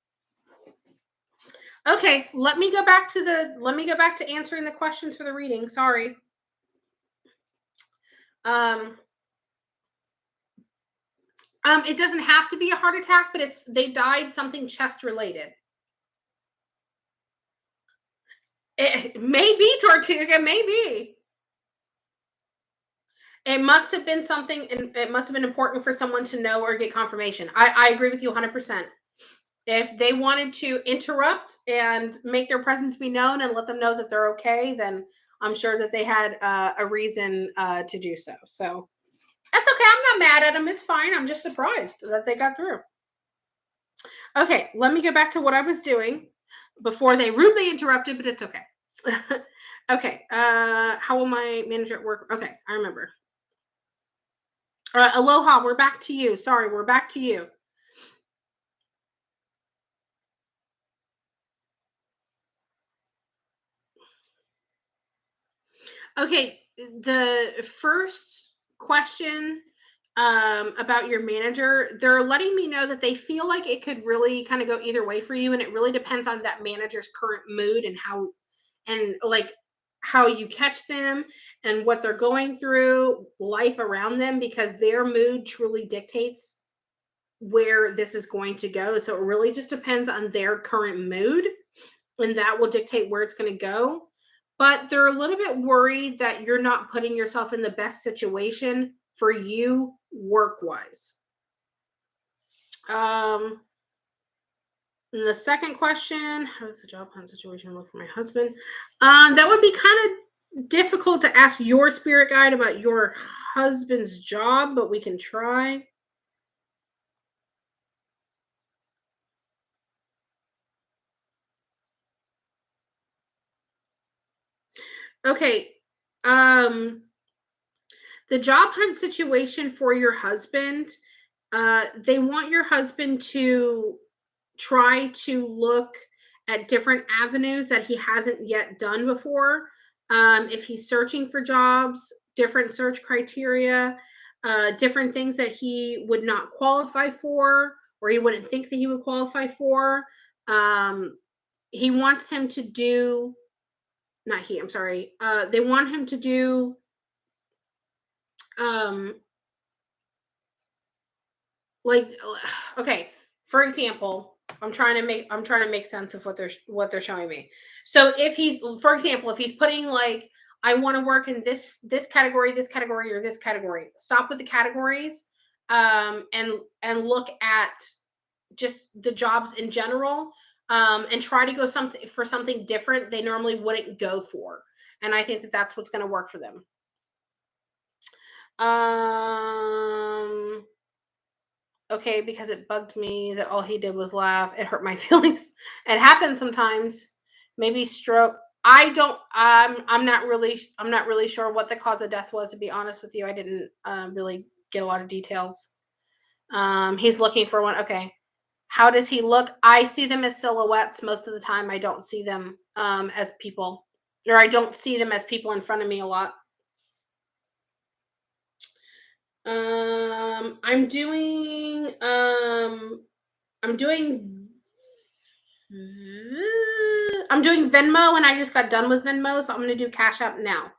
Okay, let me go back to answering the questions for the reading. Sorry. Um it doesn't have to be a heart attack, but they died something chest related. It may be Tortuga, maybe. It must have been something, and it must have been important for someone to know or get confirmation. I agree with you 100%. If they wanted to interrupt and make their presence be known and let them know that they're okay, then I'm sure that they had a reason to do so. So that's okay. I'm not mad at them. It's fine. I'm just surprised that they got through. Okay, let me get back to what I was doing before they rudely interrupted, but it's okay. Okay, how will my manager at work? Okay, I remember. Aloha, we're back to you. Sorry, we're back to you. Okay, the first question about your manager, they're letting me know that they feel like it could really kind of go either way for you, and it really depends on that manager's current mood and like how you catch them and what they're going through, life around them, because their mood truly dictates where this is going to go. So it really just depends on their current mood, and that will dictate where it's going to go. But they're a little bit worried that you're not putting yourself in the best situation for you work wise. Um, and the second question, how does the job hunt situation look for my husband? That would be kind of difficult to ask your spirit guide about your husband's job, but we can try. Okay. Um, the job hunt situation for your husband, they want your husband to try to look at different avenues that he hasn't yet done before. If he's searching for jobs, different search criteria, different things that he would not qualify for or he wouldn't think that he would qualify for. Um, he wants him to do, not he, I'm sorry. They want him to do, um, like, okay, for example, I'm trying to make sense of what they're showing me. So if he's, for example, if he's putting like, I want to work in this category, this category, or this category, stop with the categories, and look at just the jobs in general, and try to go something for something different they normally wouldn't go for. And I think that that's what's going to work for them. um Okay, because it bugged me that all he did was laugh. It hurt my feelings. It happens sometimes. Maybe stroke. I don't. I'm not really sure what the cause of death was. To be honest with you, I didn't really get a lot of details. He's looking for one. Okay. How does he look? I see them as silhouettes most of the time. I don't see them as people, or I don't see them as people in front of me a lot. I'm doing I'm doing I'm doing Venmo, and I just got done with Venmo, so I'm gonna do Cash App now.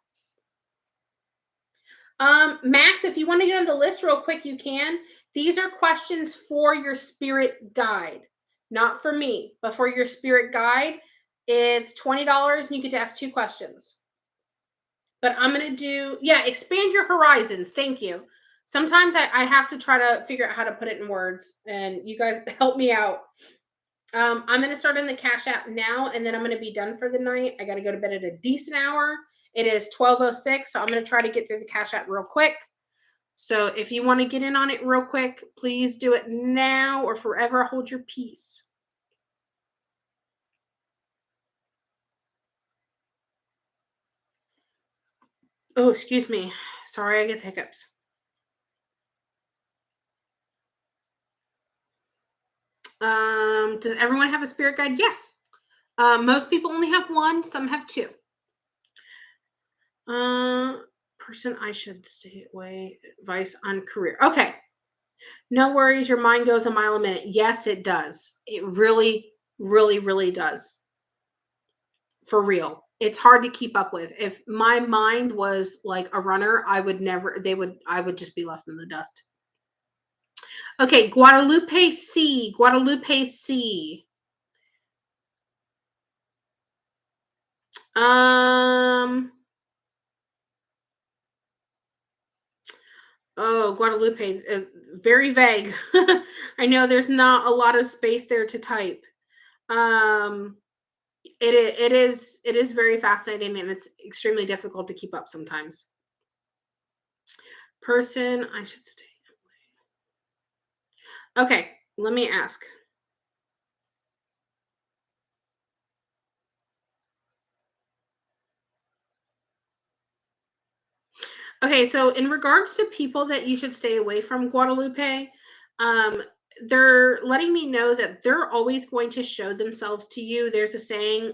Max, if you want to get on the list real quick, you can. These are questions for your spirit guide, not for me, but for your spirit guide. It's $20, and you get to ask two questions. But I'm gonna do, yeah, expand your horizons. Thank you. Sometimes I have to try to figure out how to put it in words, and you guys help me out. I'm gonna start in the Cash App now, and then I'm gonna be done for the night. I gotta go to bed at a decent hour. It is 12:06, so I'm gonna try to get through the Cash App real quick. So if you want to get in on it real quick, please do it now or forever hold your peace. Oh, excuse me. Sorry, I get the hiccups. Does everyone have a spirit guide? Yes. Most people only have one. Some have two. Uh, person I should stay away. Advice on career. Okay. No worries. Your mind goes a mile a minute. Yes, it does. It really, really, really does. For real. It's hard to keep up with. If my mind was like a runner, I would never, I would just be left in the dust. Okay. Guadalupe C. Guadalupe C. Um, Oh, Guadalupe, very vague. I know there's not a lot of space there to type. Um, it is very fascinating and it's extremely difficult to keep up sometimes. Person I should stay. Okay, let me ask. Okay, so in regards to people that you should stay away from Guadalupe, um, they're letting me know that they're always going to show themselves to you. There's a saying,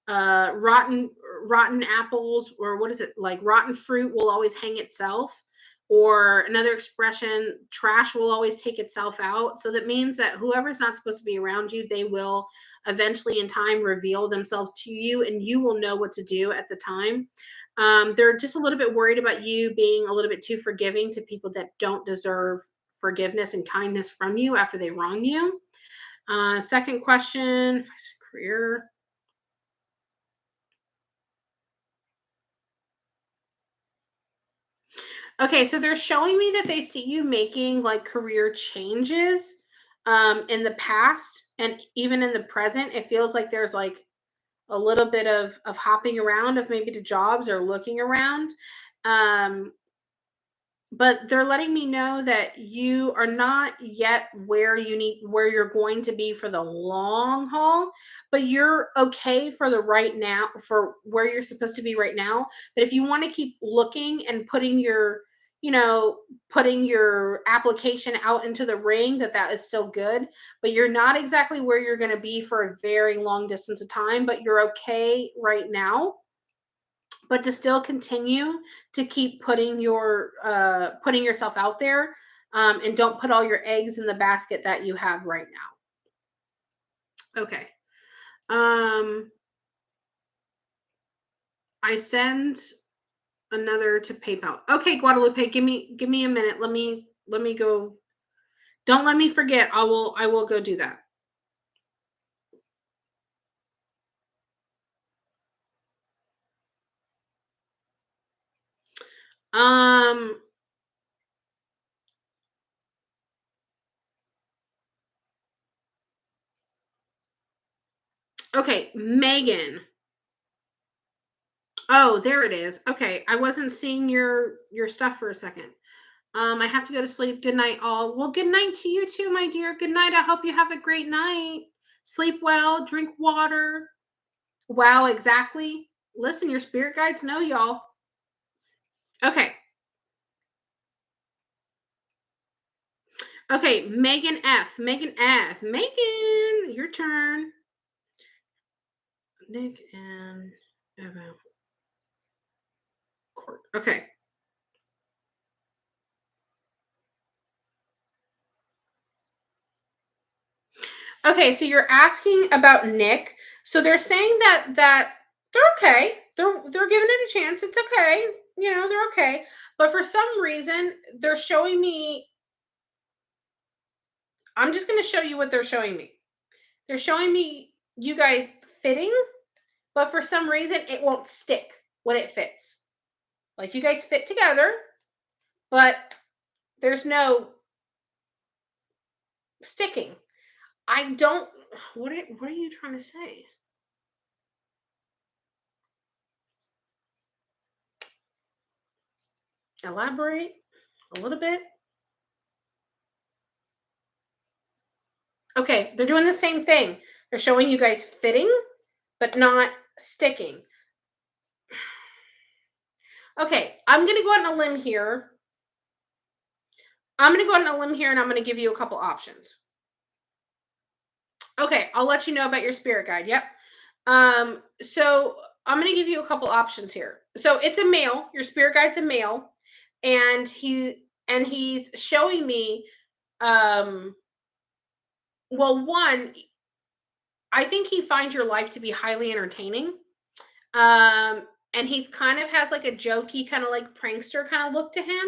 rotten apples, or what is it, like rotten fruit will always hang itself, or another expression, trash will always take itself out. So that means that whoever's not supposed to be around you, they will eventually in time reveal themselves to you and you will know what to do at the time. They're just a little bit worried about you being a little bit too forgiving to people that don't deserve forgiveness and kindness from you after they wrong you. Second question, if I said career. Okay, so they're showing me that they see you making like career changes in the past and even in the present. It feels like there's like a little bit of hopping around of maybe the jobs or looking around. Um but they're letting me know that you are not yet where you're going to be for the long haul, but you're okay for the right now, for where you're supposed to be right now. But if you want to keep looking and you know putting your application out into the ring, that is still good, but you're not exactly where you're going to be for a very long distance of time, but you're okay right now. But to still continue to keep putting yourself out there, and don't put all your eggs in the basket that you have right now. Okay. um I send another to PayPal. Okay, Guadalupe, give me a minute. Let me go. Don't let me forget. I will go do that. um okay, Megan. Oh, there it is. Okay, I wasn't seeing your stuff for a second. I have to go to sleep. Good night, all. Well, good night to you too, my dear. Good night. I hope you have a great night. Sleep well, drink water. Wow, exactly. Listen, your spirit guides know y'all. Okay. Okay, Megan F. Megan F. Megan, your turn. Nick and Evan Court. Okay. Okay, so you're asking about Nick. So they're saying that they're okay. They're giving it a chance. It's okay. They're okay. But for some reason, they're showing me. I'm just going to show you what they're showing me. They're showing me you guys fitting, but for some reason it won't stick when it fits. Like you guys fit together, but there's no sticking. I don't. What are you trying to say? Elaborate a little bit. Okay, they're doing the same thing. They're showing you guys fitting, but not sticking. Okay, I'm gonna go out on a limb here. I'm gonna go out on a limb here, and I'm gonna give you a couple options. Okay, I'll let you know about your spirit guide. Yep. So I'm gonna give you a couple options here. So it's a male. Your spirit guide's a male, and he's showing me. Um, well, one, I think he finds your life to be highly entertaining. And he's kind of has like a jokey, kind of like prankster kind of look to him,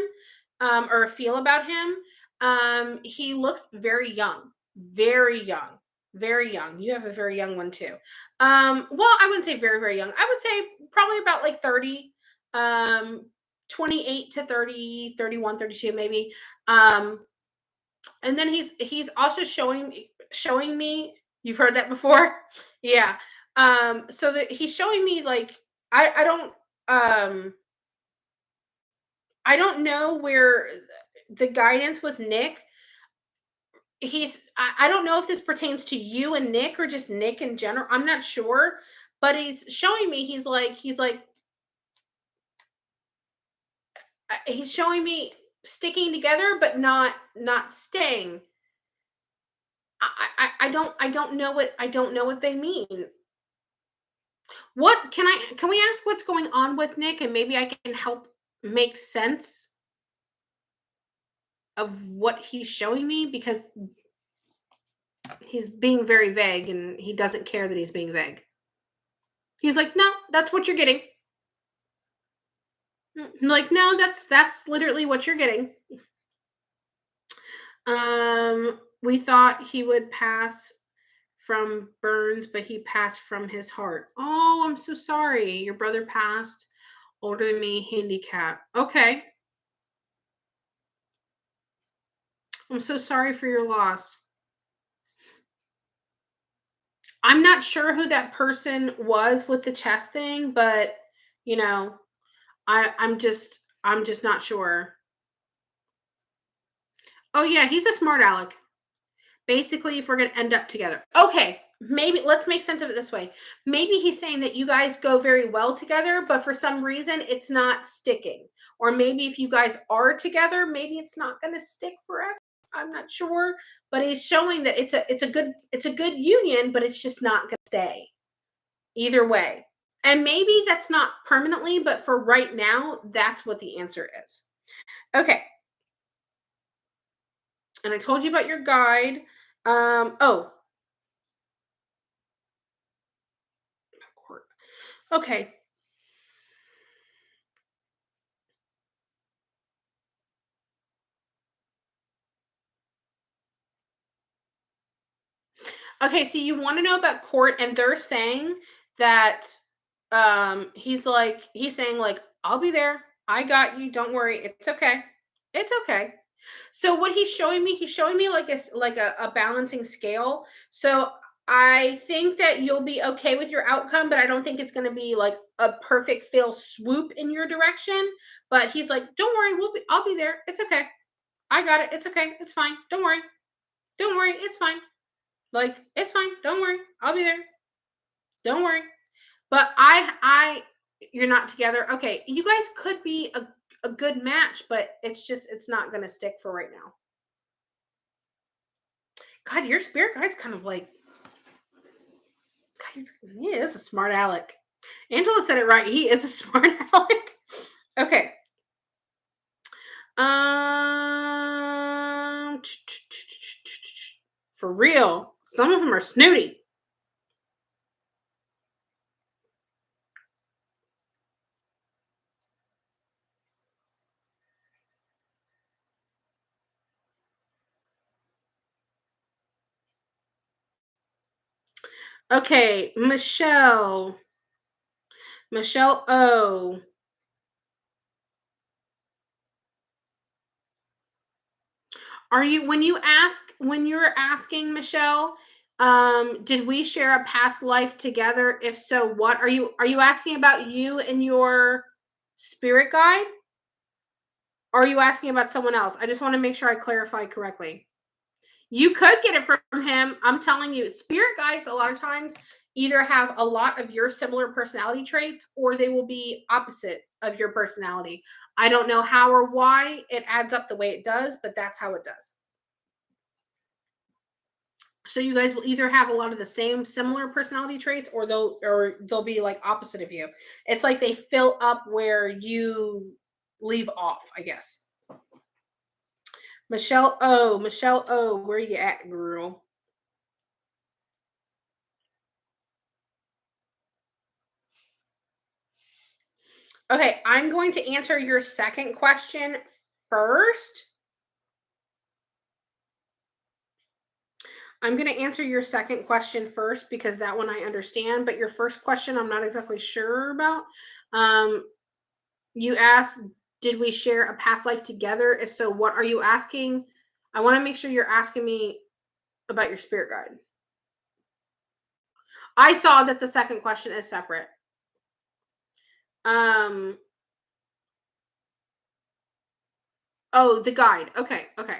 or a feel about him. He looks very young, very young, very young. You have a very young one too. Well, I wouldn't say very, very young. I would say probably about like 30. Um, 28 to 30, 31, 32, maybe. Um, and then he's also showing me, you've heard that before? Yeah. So that he's showing me like I don't um I don't know where the guidance with Nick, I don't know if this pertains to you and Nick or just Nick in general. I'm not sure, but he's showing me he's showing me sticking together but not staying. I don't know what they mean. Can we ask what's going on with Nick, and maybe I can help make sense of what he's showing me, because he's being very vague and he doesn't care that he's being vague. He's like, "No, that's what you're getting." I'm like, "No, that's literally what you're getting." We thought he would pass from burns, but he passed from his heart. Oh, I'm so sorry. Your brother passed, older than me, handicap. Okay. I'm so sorry for your loss. I'm not sure who that person was with the chest thing, but you know, I'm just not sure. Oh yeah, he's a smart aleck. Basically, if we're gonna end up together. Okay, maybe let's make sense of it this way. Maybe he's saying that you guys go very well together, but for some reason it's not sticking. Or maybe if you guys are together, maybe it's not gonna stick forever. I'm not sure. But he's showing that it's a good union, but it's just not gonna stay. Either way. And maybe that's not permanently, but for right now, that's what the answer is. Okay. And I told you about your guide. Oh, okay. Okay, so you want to know about court, and they're saying that he's saying like, I'll be there. I got you. Don't worry. It's okay. It's okay. So what he's showing me like a balancing scale. So I think that you'll be okay with your outcome, but I don't think it's going to be like a perfect fail swoop in your direction. But he's like, don't worry, I'll be there. It's okay. I got it. It's okay. It's fine. Don't worry. Don't worry. It's fine. Like, it's fine. Don't worry. I'll be there. Don't worry. But you're not together. Okay. You guys could be a good match, but it's not going to stick for right now. God, your spirit guide's kind of like, he is a smart aleck. Angela said it right. He is a smart aleck. Okay. For real. Some of them are snooty. Okay, Michelle. Michelle O. Are you when you're asking Michelle, did we share a past life together? If so, what are you asking about you and your spirit guide? Or are you asking about someone else? I just want to make sure I clarify correctly. You could get it from him. I'm telling you, spirit guides a lot of times either have a lot of your similar personality traits or they will be opposite of your personality. I don't know how or why it adds up the way it does, but that's how it does. So you guys will either have a lot of the same similar personality traits or they'll be like opposite of you. It's like they fill up where you leave off, I guess. Michelle O, where you at, girl? Okay, I'm going to answer your second question first. I'm going to answer your second question first because that one I understand, but your first question I'm not exactly sure about. You asked, Did we share a past life together? If so, what are you asking? I want to make sure you're asking me about your spirit guide. I saw that the second question is separate. Oh, the guide. Okay, okay.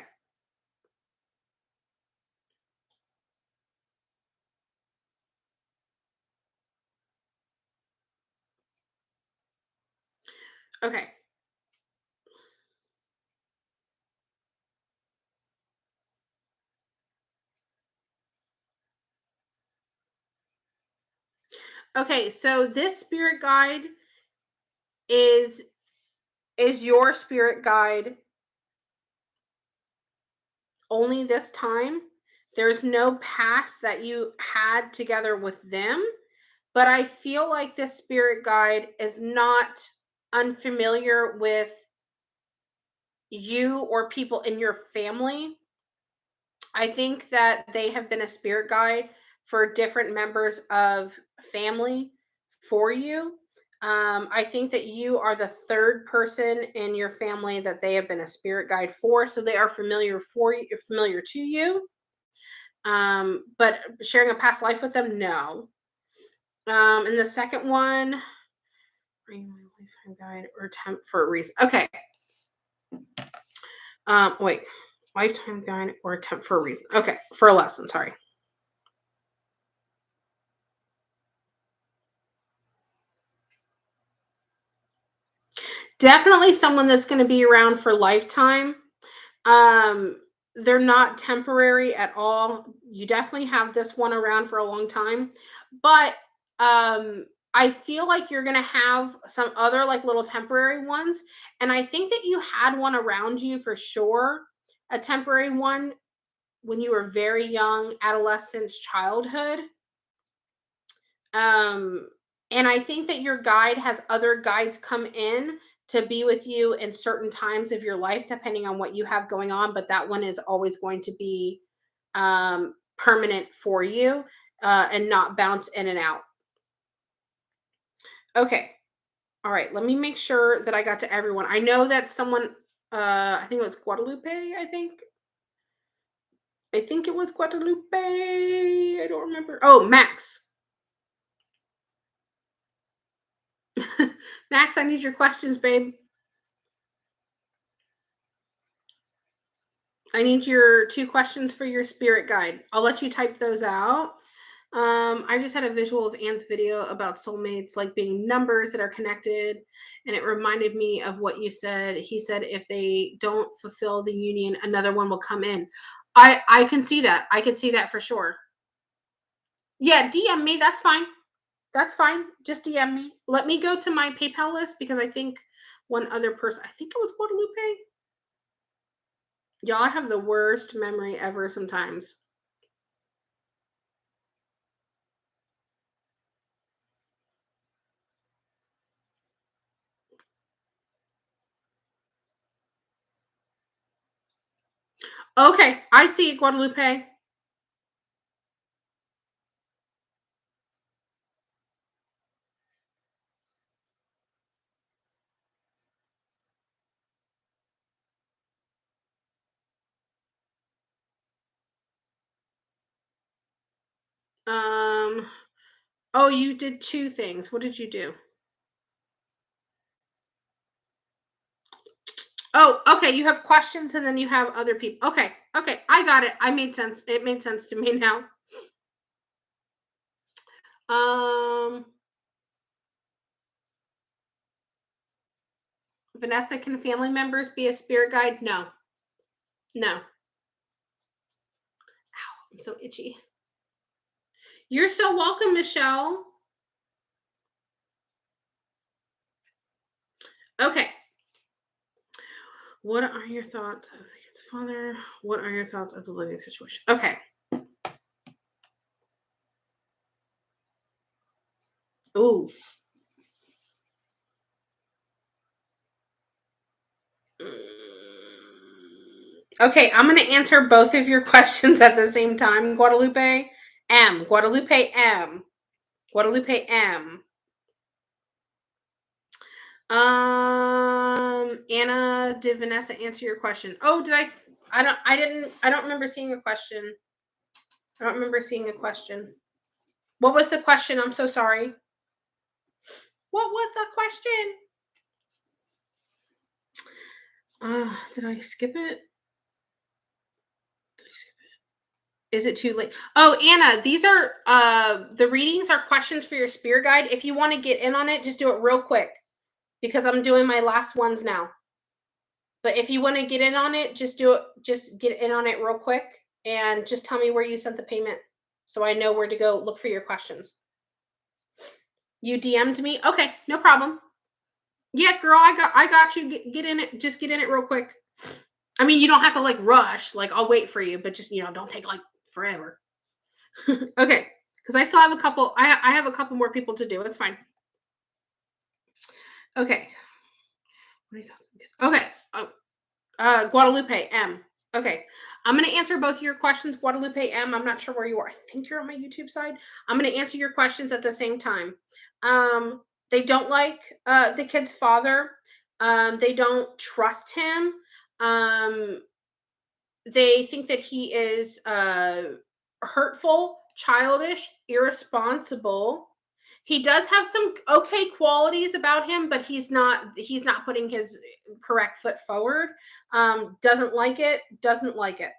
Okay. Okay, so this spirit guide is your spirit guide only this time. There's no past that you had together with them, but I feel like this spirit guide is not unfamiliar with you or people in your family. I think that they have been a spirit guide for different members of family for you. I think that you are the third person in your family that they have been a spirit guide for, so they are familiar for you, familiar to you. But sharing a past life with them, no. And the second one, bring my lifetime guide or attempt for a reason. Okay. Wait, lifetime guide or attempt for a reason. Okay, for a lesson. Sorry. Definitely someone that's going to be around for lifetime. Um, they're not temporary at all. You definitely have this one around for a long time, but I feel like you're going to have some other like little temporary ones, and I think that you had one around you for sure, a temporary one when you were very young, adolescence, childhood. Um, and I think that your guide has other guides come in to be with you in certain times of your life, depending on what you have going on. But that one is always going to be permanent for you and not bounce in and out. Okay. All right. Let me make sure that I got to everyone. I know that someone, I think it was Guadalupe, I think. I think it was Guadalupe. I don't remember. Oh, Max. Max, I need your questions, babe. I need your 2 questions for your spirit guide. I'll let you type those out. I just had a visual of Anne's video about soulmates like being numbers that are connected, and it reminded me of what you said. He said if they don't fulfill the union, another one will come in. I can see that. I can see that for sure. Yeah, DM me. That's fine. That's fine. Just DM me. Let me go to my PayPal list because I think one other person, I think it was Guadalupe. Y'all have the worst memory ever sometimes. Okay, I see Guadalupe. Um, oh, you did 2 things. What did you do? Oh, okay, you have questions and then you have other people. Okay, okay, I got it. I made sense. It made sense to me now. Um, Vanessa, can family members be a spirit guide? No, no. I'm so itchy. You're so welcome, Michelle. Okay. What are your thoughts of the kid's father? What are your thoughts of the living situation? Okay. Ooh. Okay, I'm going to answer both of your questions at the same time, Guadalupe. Guadalupe M. Anna, did Vanessa answer your question? Oh, did I? I don't remember seeing a question. I don't remember seeing a question. What was the question? I'm so sorry. What was the question? Did I skip it? Did I skip it? Is it too late? Oh, Anna, these are the readings are questions for your spirit guide. If you want to get in on it, just do it real quick because I'm doing my last ones now. But if you want to get in on it, just do it. Just get in on it real quick and just tell me where you sent the payment so I know where to go look for your questions. You DM'd me? Okay, no problem. Yeah, girl, I got you. Get in it. Just get in it real quick. I mean, you don't have to like rush. Like I'll wait for you, but just don't take like forever. Okay, because I still have a couple. I have a couple more people to do. It's fine. Okay. Okay. Guadalupe M. Okay. I'm going to answer both of your questions. Guadalupe M. I'm not sure where you are. I think you're on my YouTube side. I'm going to answer your questions at the same time. They don't like the kid's father. They don't trust him. They think that he is hurtful, childish, irresponsible. He does have some okay qualities about him, but he's not putting his correct foot forward. Doesn't like it, doesn't like it.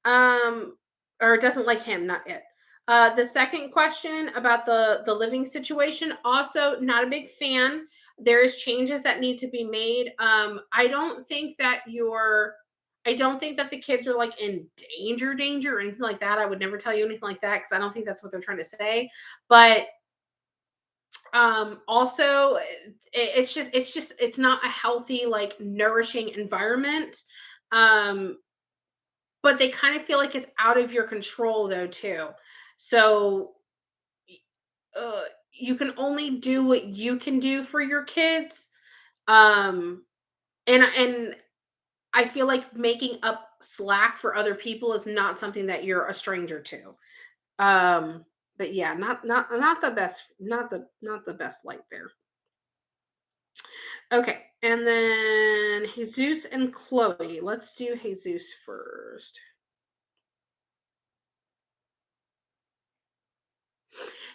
Or doesn't like him, not it. The second question about the living situation, also not a big fan. There is changes that need to be made. I don't think that the kids are like in danger or anything like that. I would never tell you anything like that because I don't think that's what they're trying to say. But also it's not a healthy, like nourishing environment. Um, but they kind of feel like it's out of your control though too. So uh, you can only do what you can do for your kids. Um, and I feel like making up slack for other people is not something that you're a stranger to. But yeah, not the best, not the best light there. Okay, and then Jesus and Chloe. Let's do Jesus first.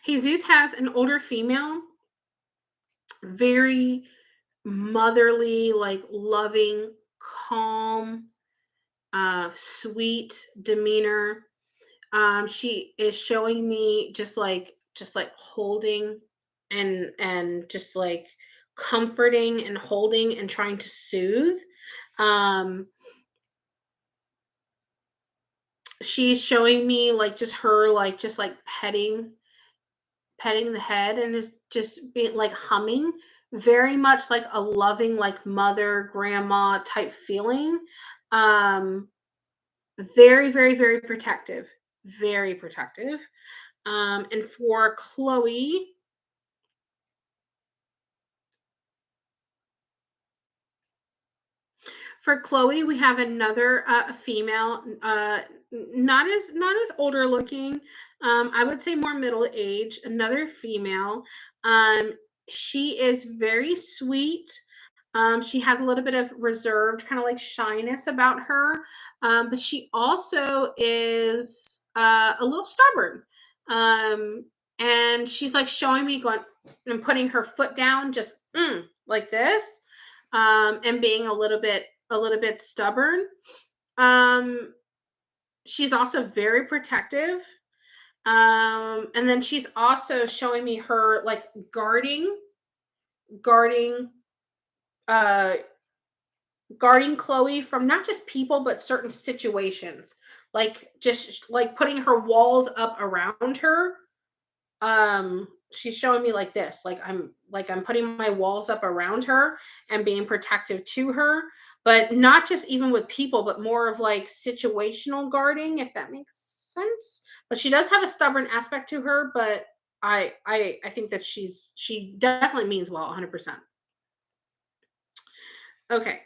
Jesus has an older female, very motherly, like loving, calm, sweet demeanor. She is showing me just like holding and just like comforting and holding and trying to soothe. Um, she's showing me like just her like just like petting the head and just being like humming, very much like a loving like mother grandma type feeling. Um, very very very protective, very protective. And for Chloe, we have another female, not as older looking. I would say more middle age. Another female. Um, she is very sweet. She has a little bit of reserved, kind of like shyness about her, but she also is a little stubborn. Um, and she's like showing me going and putting her foot down, just like this, and being a little bit stubborn. Um, she's also very protective. And then she's also showing me her like guarding, uh, guarding Chloe from not just people but certain situations. Like just like putting her walls up around her. She's showing me like this, like I'm putting my walls up around her and being protective to her, but not just even with people, but more of like situational guarding, if that makes sense. But she does have a stubborn aspect to her, but I think that she definitely means well 100%. Okay.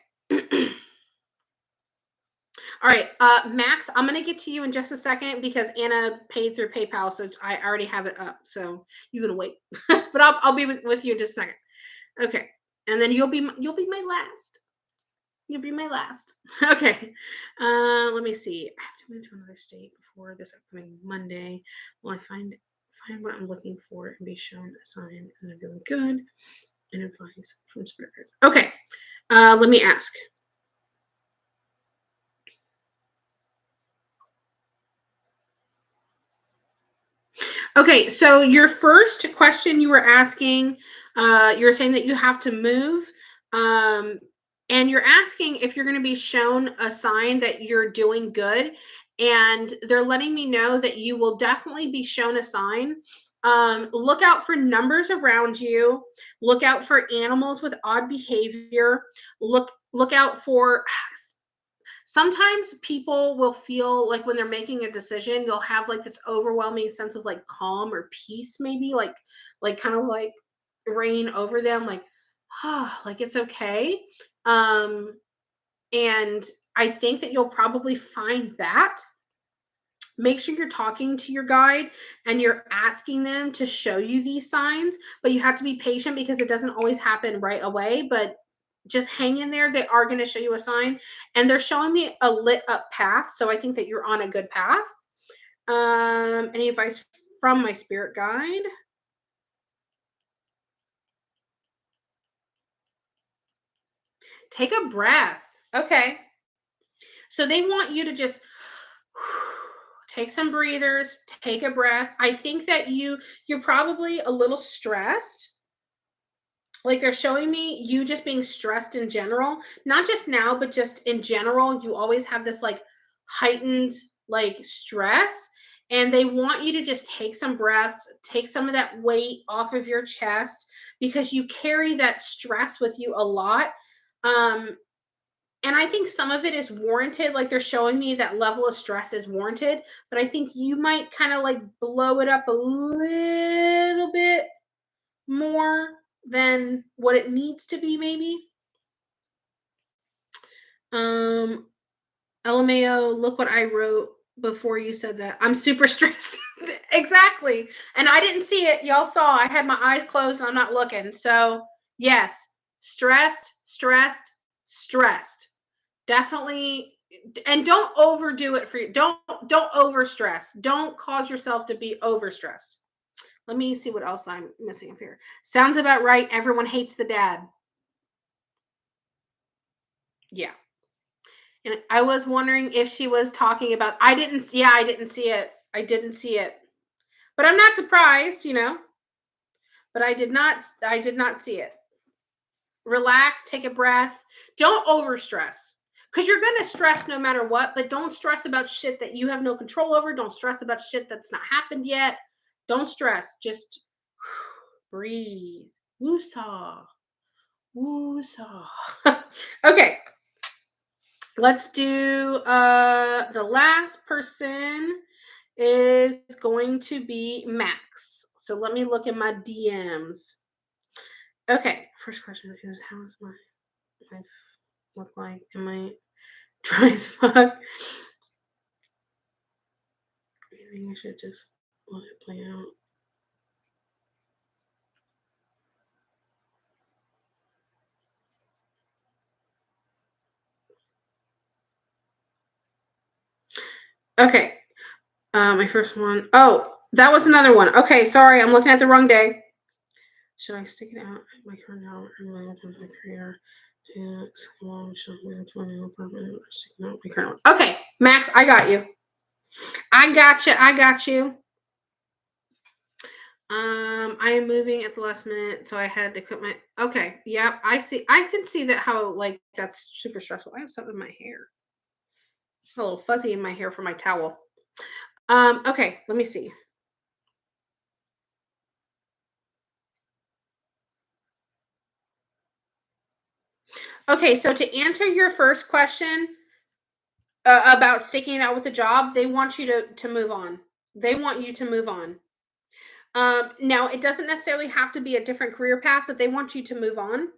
All right, Max, I'm gonna get to you in just a second because Anna paid through PayPal, so I already have it up. So you're gonna wait, but I'll be with you in just a second. Okay. And then you'll be my last. You'll be my last. Okay. Let me see. I have to move to another state before this upcoming Monday. Will I find what I'm looking for and be shown a sign that I'm doing good and advice from spirit guides? Okay. Let me ask. Okay, so your first question you were asking, you're saying that you have to move, um, and you're asking if you're going to be shown a sign that you're doing good, and they're letting me know that you will definitely be shown a sign. Look out for numbers around you. Look out for animals with odd behavior. Look out for sometimes people will feel like when they're making a decision they'll have like this overwhelming sense of like calm or peace, maybe like kind of like reign over them, like like it's okay. um and I think that you'll probably find that. Make sure you're talking to your guide and you're asking them to show you these signs, but you have to be patient because it doesn't always happen right away. But just hang in there. They are going to show you a sign, and they're showing me a lit up path. So I think that you're on a good path. Any advice from my spirit guide? Take a breath. Okay. So they want you to just take some breathers, take a breath. I think that you're probably a little stressed. Like they're showing me you just being stressed in general, not just now, but just in general. You always have this like heightened like stress, and they want you to just take some breaths, take some of that weight off of your chest because you carry that stress with you a lot. Um, and I think some of it is warranted. Like they're showing me that level of stress is warranted, but I think you might kind of like blow it up a little bit more than what it needs to be, maybe. Um, LMAO, look what I wrote before you said that. I'm super stressed. Exactly. And I didn't see it. Y'all saw I had my eyes closed and I'm not looking. So, yes, stressed, stressed, stressed. Definitely, and don't overdo it for you. Don't over stress. Don't cause yourself to be overstressed. Let me see what else I'm missing up here. Sounds about right. Everyone hates the dad. Yeah. And I was wondering if she was talking about I didn't see it. I didn't see it. But I'm not surprised, but I did not see it. Relax, take a breath. Don't over stress. Cuz you're going to stress no matter what, but don't stress about shit that you have no control over. Don't stress about shit that's not happened yet. Don't stress. Just breathe. Woosah. Woosah. Okay. Let's do the last person is going to be Max. So let me look at my DMs. Okay, first question is how is my life look like? Am I dry as fuck? I think I should just let it play out. Okay. My first one. Oh, that was another one. Okay, sorry, I'm looking at the wrong day. Should I stick it out at my current hour and my open my career? Okay, Max, I got you. I got you. I got you. I am moving at the last minute, so I had to quit my. Okay, yeah, I see. I can see that how like that's super stressful. I have something in my hair, a little fuzzy in my hair for my towel. Okay, let me see. Okay, so to answer your first question about sticking it out with a job, they want you to move on. They want you to move on. Now it doesn't necessarily have to be a different career path, but they want you to move on.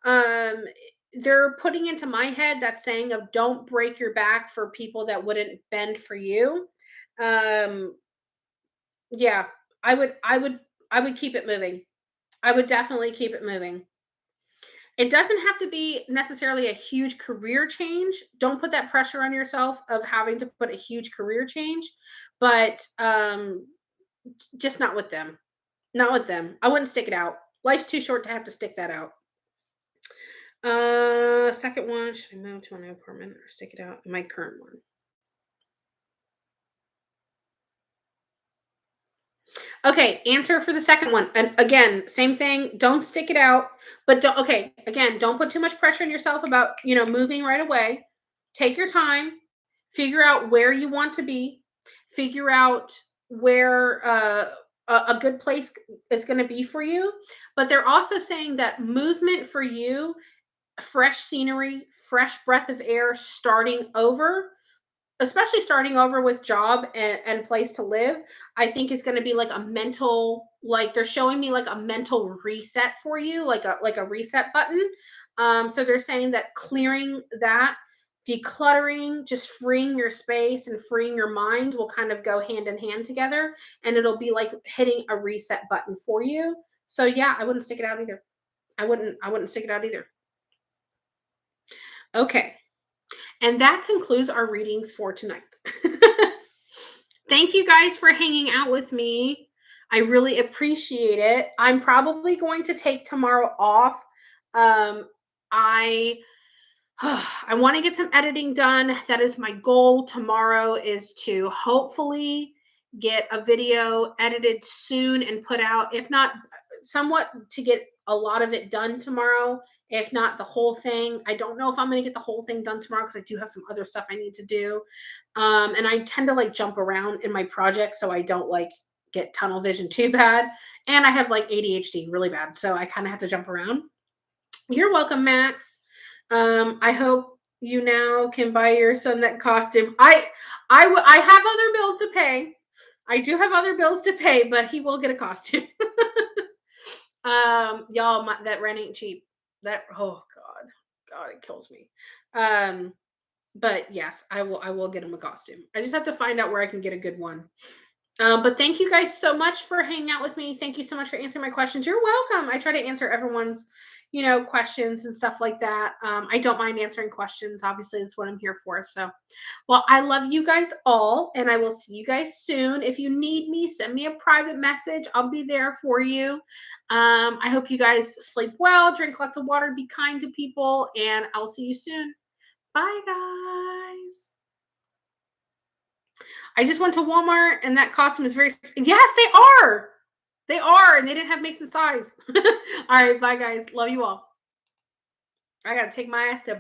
Um, they're putting into my head that saying of don't break your back for people that wouldn't bend for you. Um, yeah, I would, I would, I would keep it moving. I would definitely keep it moving. It doesn't have to be necessarily a huge career change. Don't put that pressure on yourself of having to put a huge career change, but just not with them. Not with them. I wouldn't stick it out. Life's too short to have to stick that out. Second one, should I move to a new apartment or stick it out in my current one? Okay, answer for the second one. And again, same thing. Don't stick it out, but don't. Okay, again, don't put too much pressure on yourself about moving right away. Take your time. Figure out where you want to be. Figure out where a good place is going to be for you. But they're also saying that movement for you, fresh scenery, fresh breath of air, starting over, especially starting over with job and place to live, I think is going to be like a mental, like they're showing me like a mental reset for you, like a reset button. So they're saying that clearing that, decluttering, just freeing your space and freeing your mind will kind of go hand in hand together, and it'll be like hitting a reset button for you. So yeah, I wouldn't stick it out either. I wouldn't stick it out either. Okay. And that concludes our readings for tonight. Thank you guys for hanging out with me. I really appreciate it. I'm probably going to take tomorrow off. I I want to get some editing done. That is my goal tomorrow, is to hopefully get a video edited soon and put out, if not somewhat, to get a lot of it done tomorrow, if not the whole thing. I don't know if I'm going to get the whole thing done tomorrow because I do have some other stuff I need to do. And I tend to like jump around in my projects so I don't like get tunnel vision too bad. And I have like ADHD really bad. So I kind of have to jump around. You're welcome, Max. I hope you now can buy your son that costume. I have other bills to pay. I do have other bills to pay, but he will get a costume. Y'all, that rent ain't cheap. That, oh God, it kills me. But yes, I will get him a costume. I just have to find out where I can get a good one. But thank you guys so much for hanging out with me. Thank you so much for answering my questions. You're welcome. I try to answer everyone's, questions and stuff like that. I don't mind answering questions. Obviously, that's what I'm here for. So, well, I love you guys all, and I will see you guys soon. If you need me, send me a private message. I'll be there for you. I hope you guys sleep well, drink lots of water, be kind to people, and I'll see you soon. Bye, guys. I just went to Walmart and that costume is very. Yes, they are. They are, and they didn't have Mason size. All right, bye, guys. Love you all. I got to take my ass to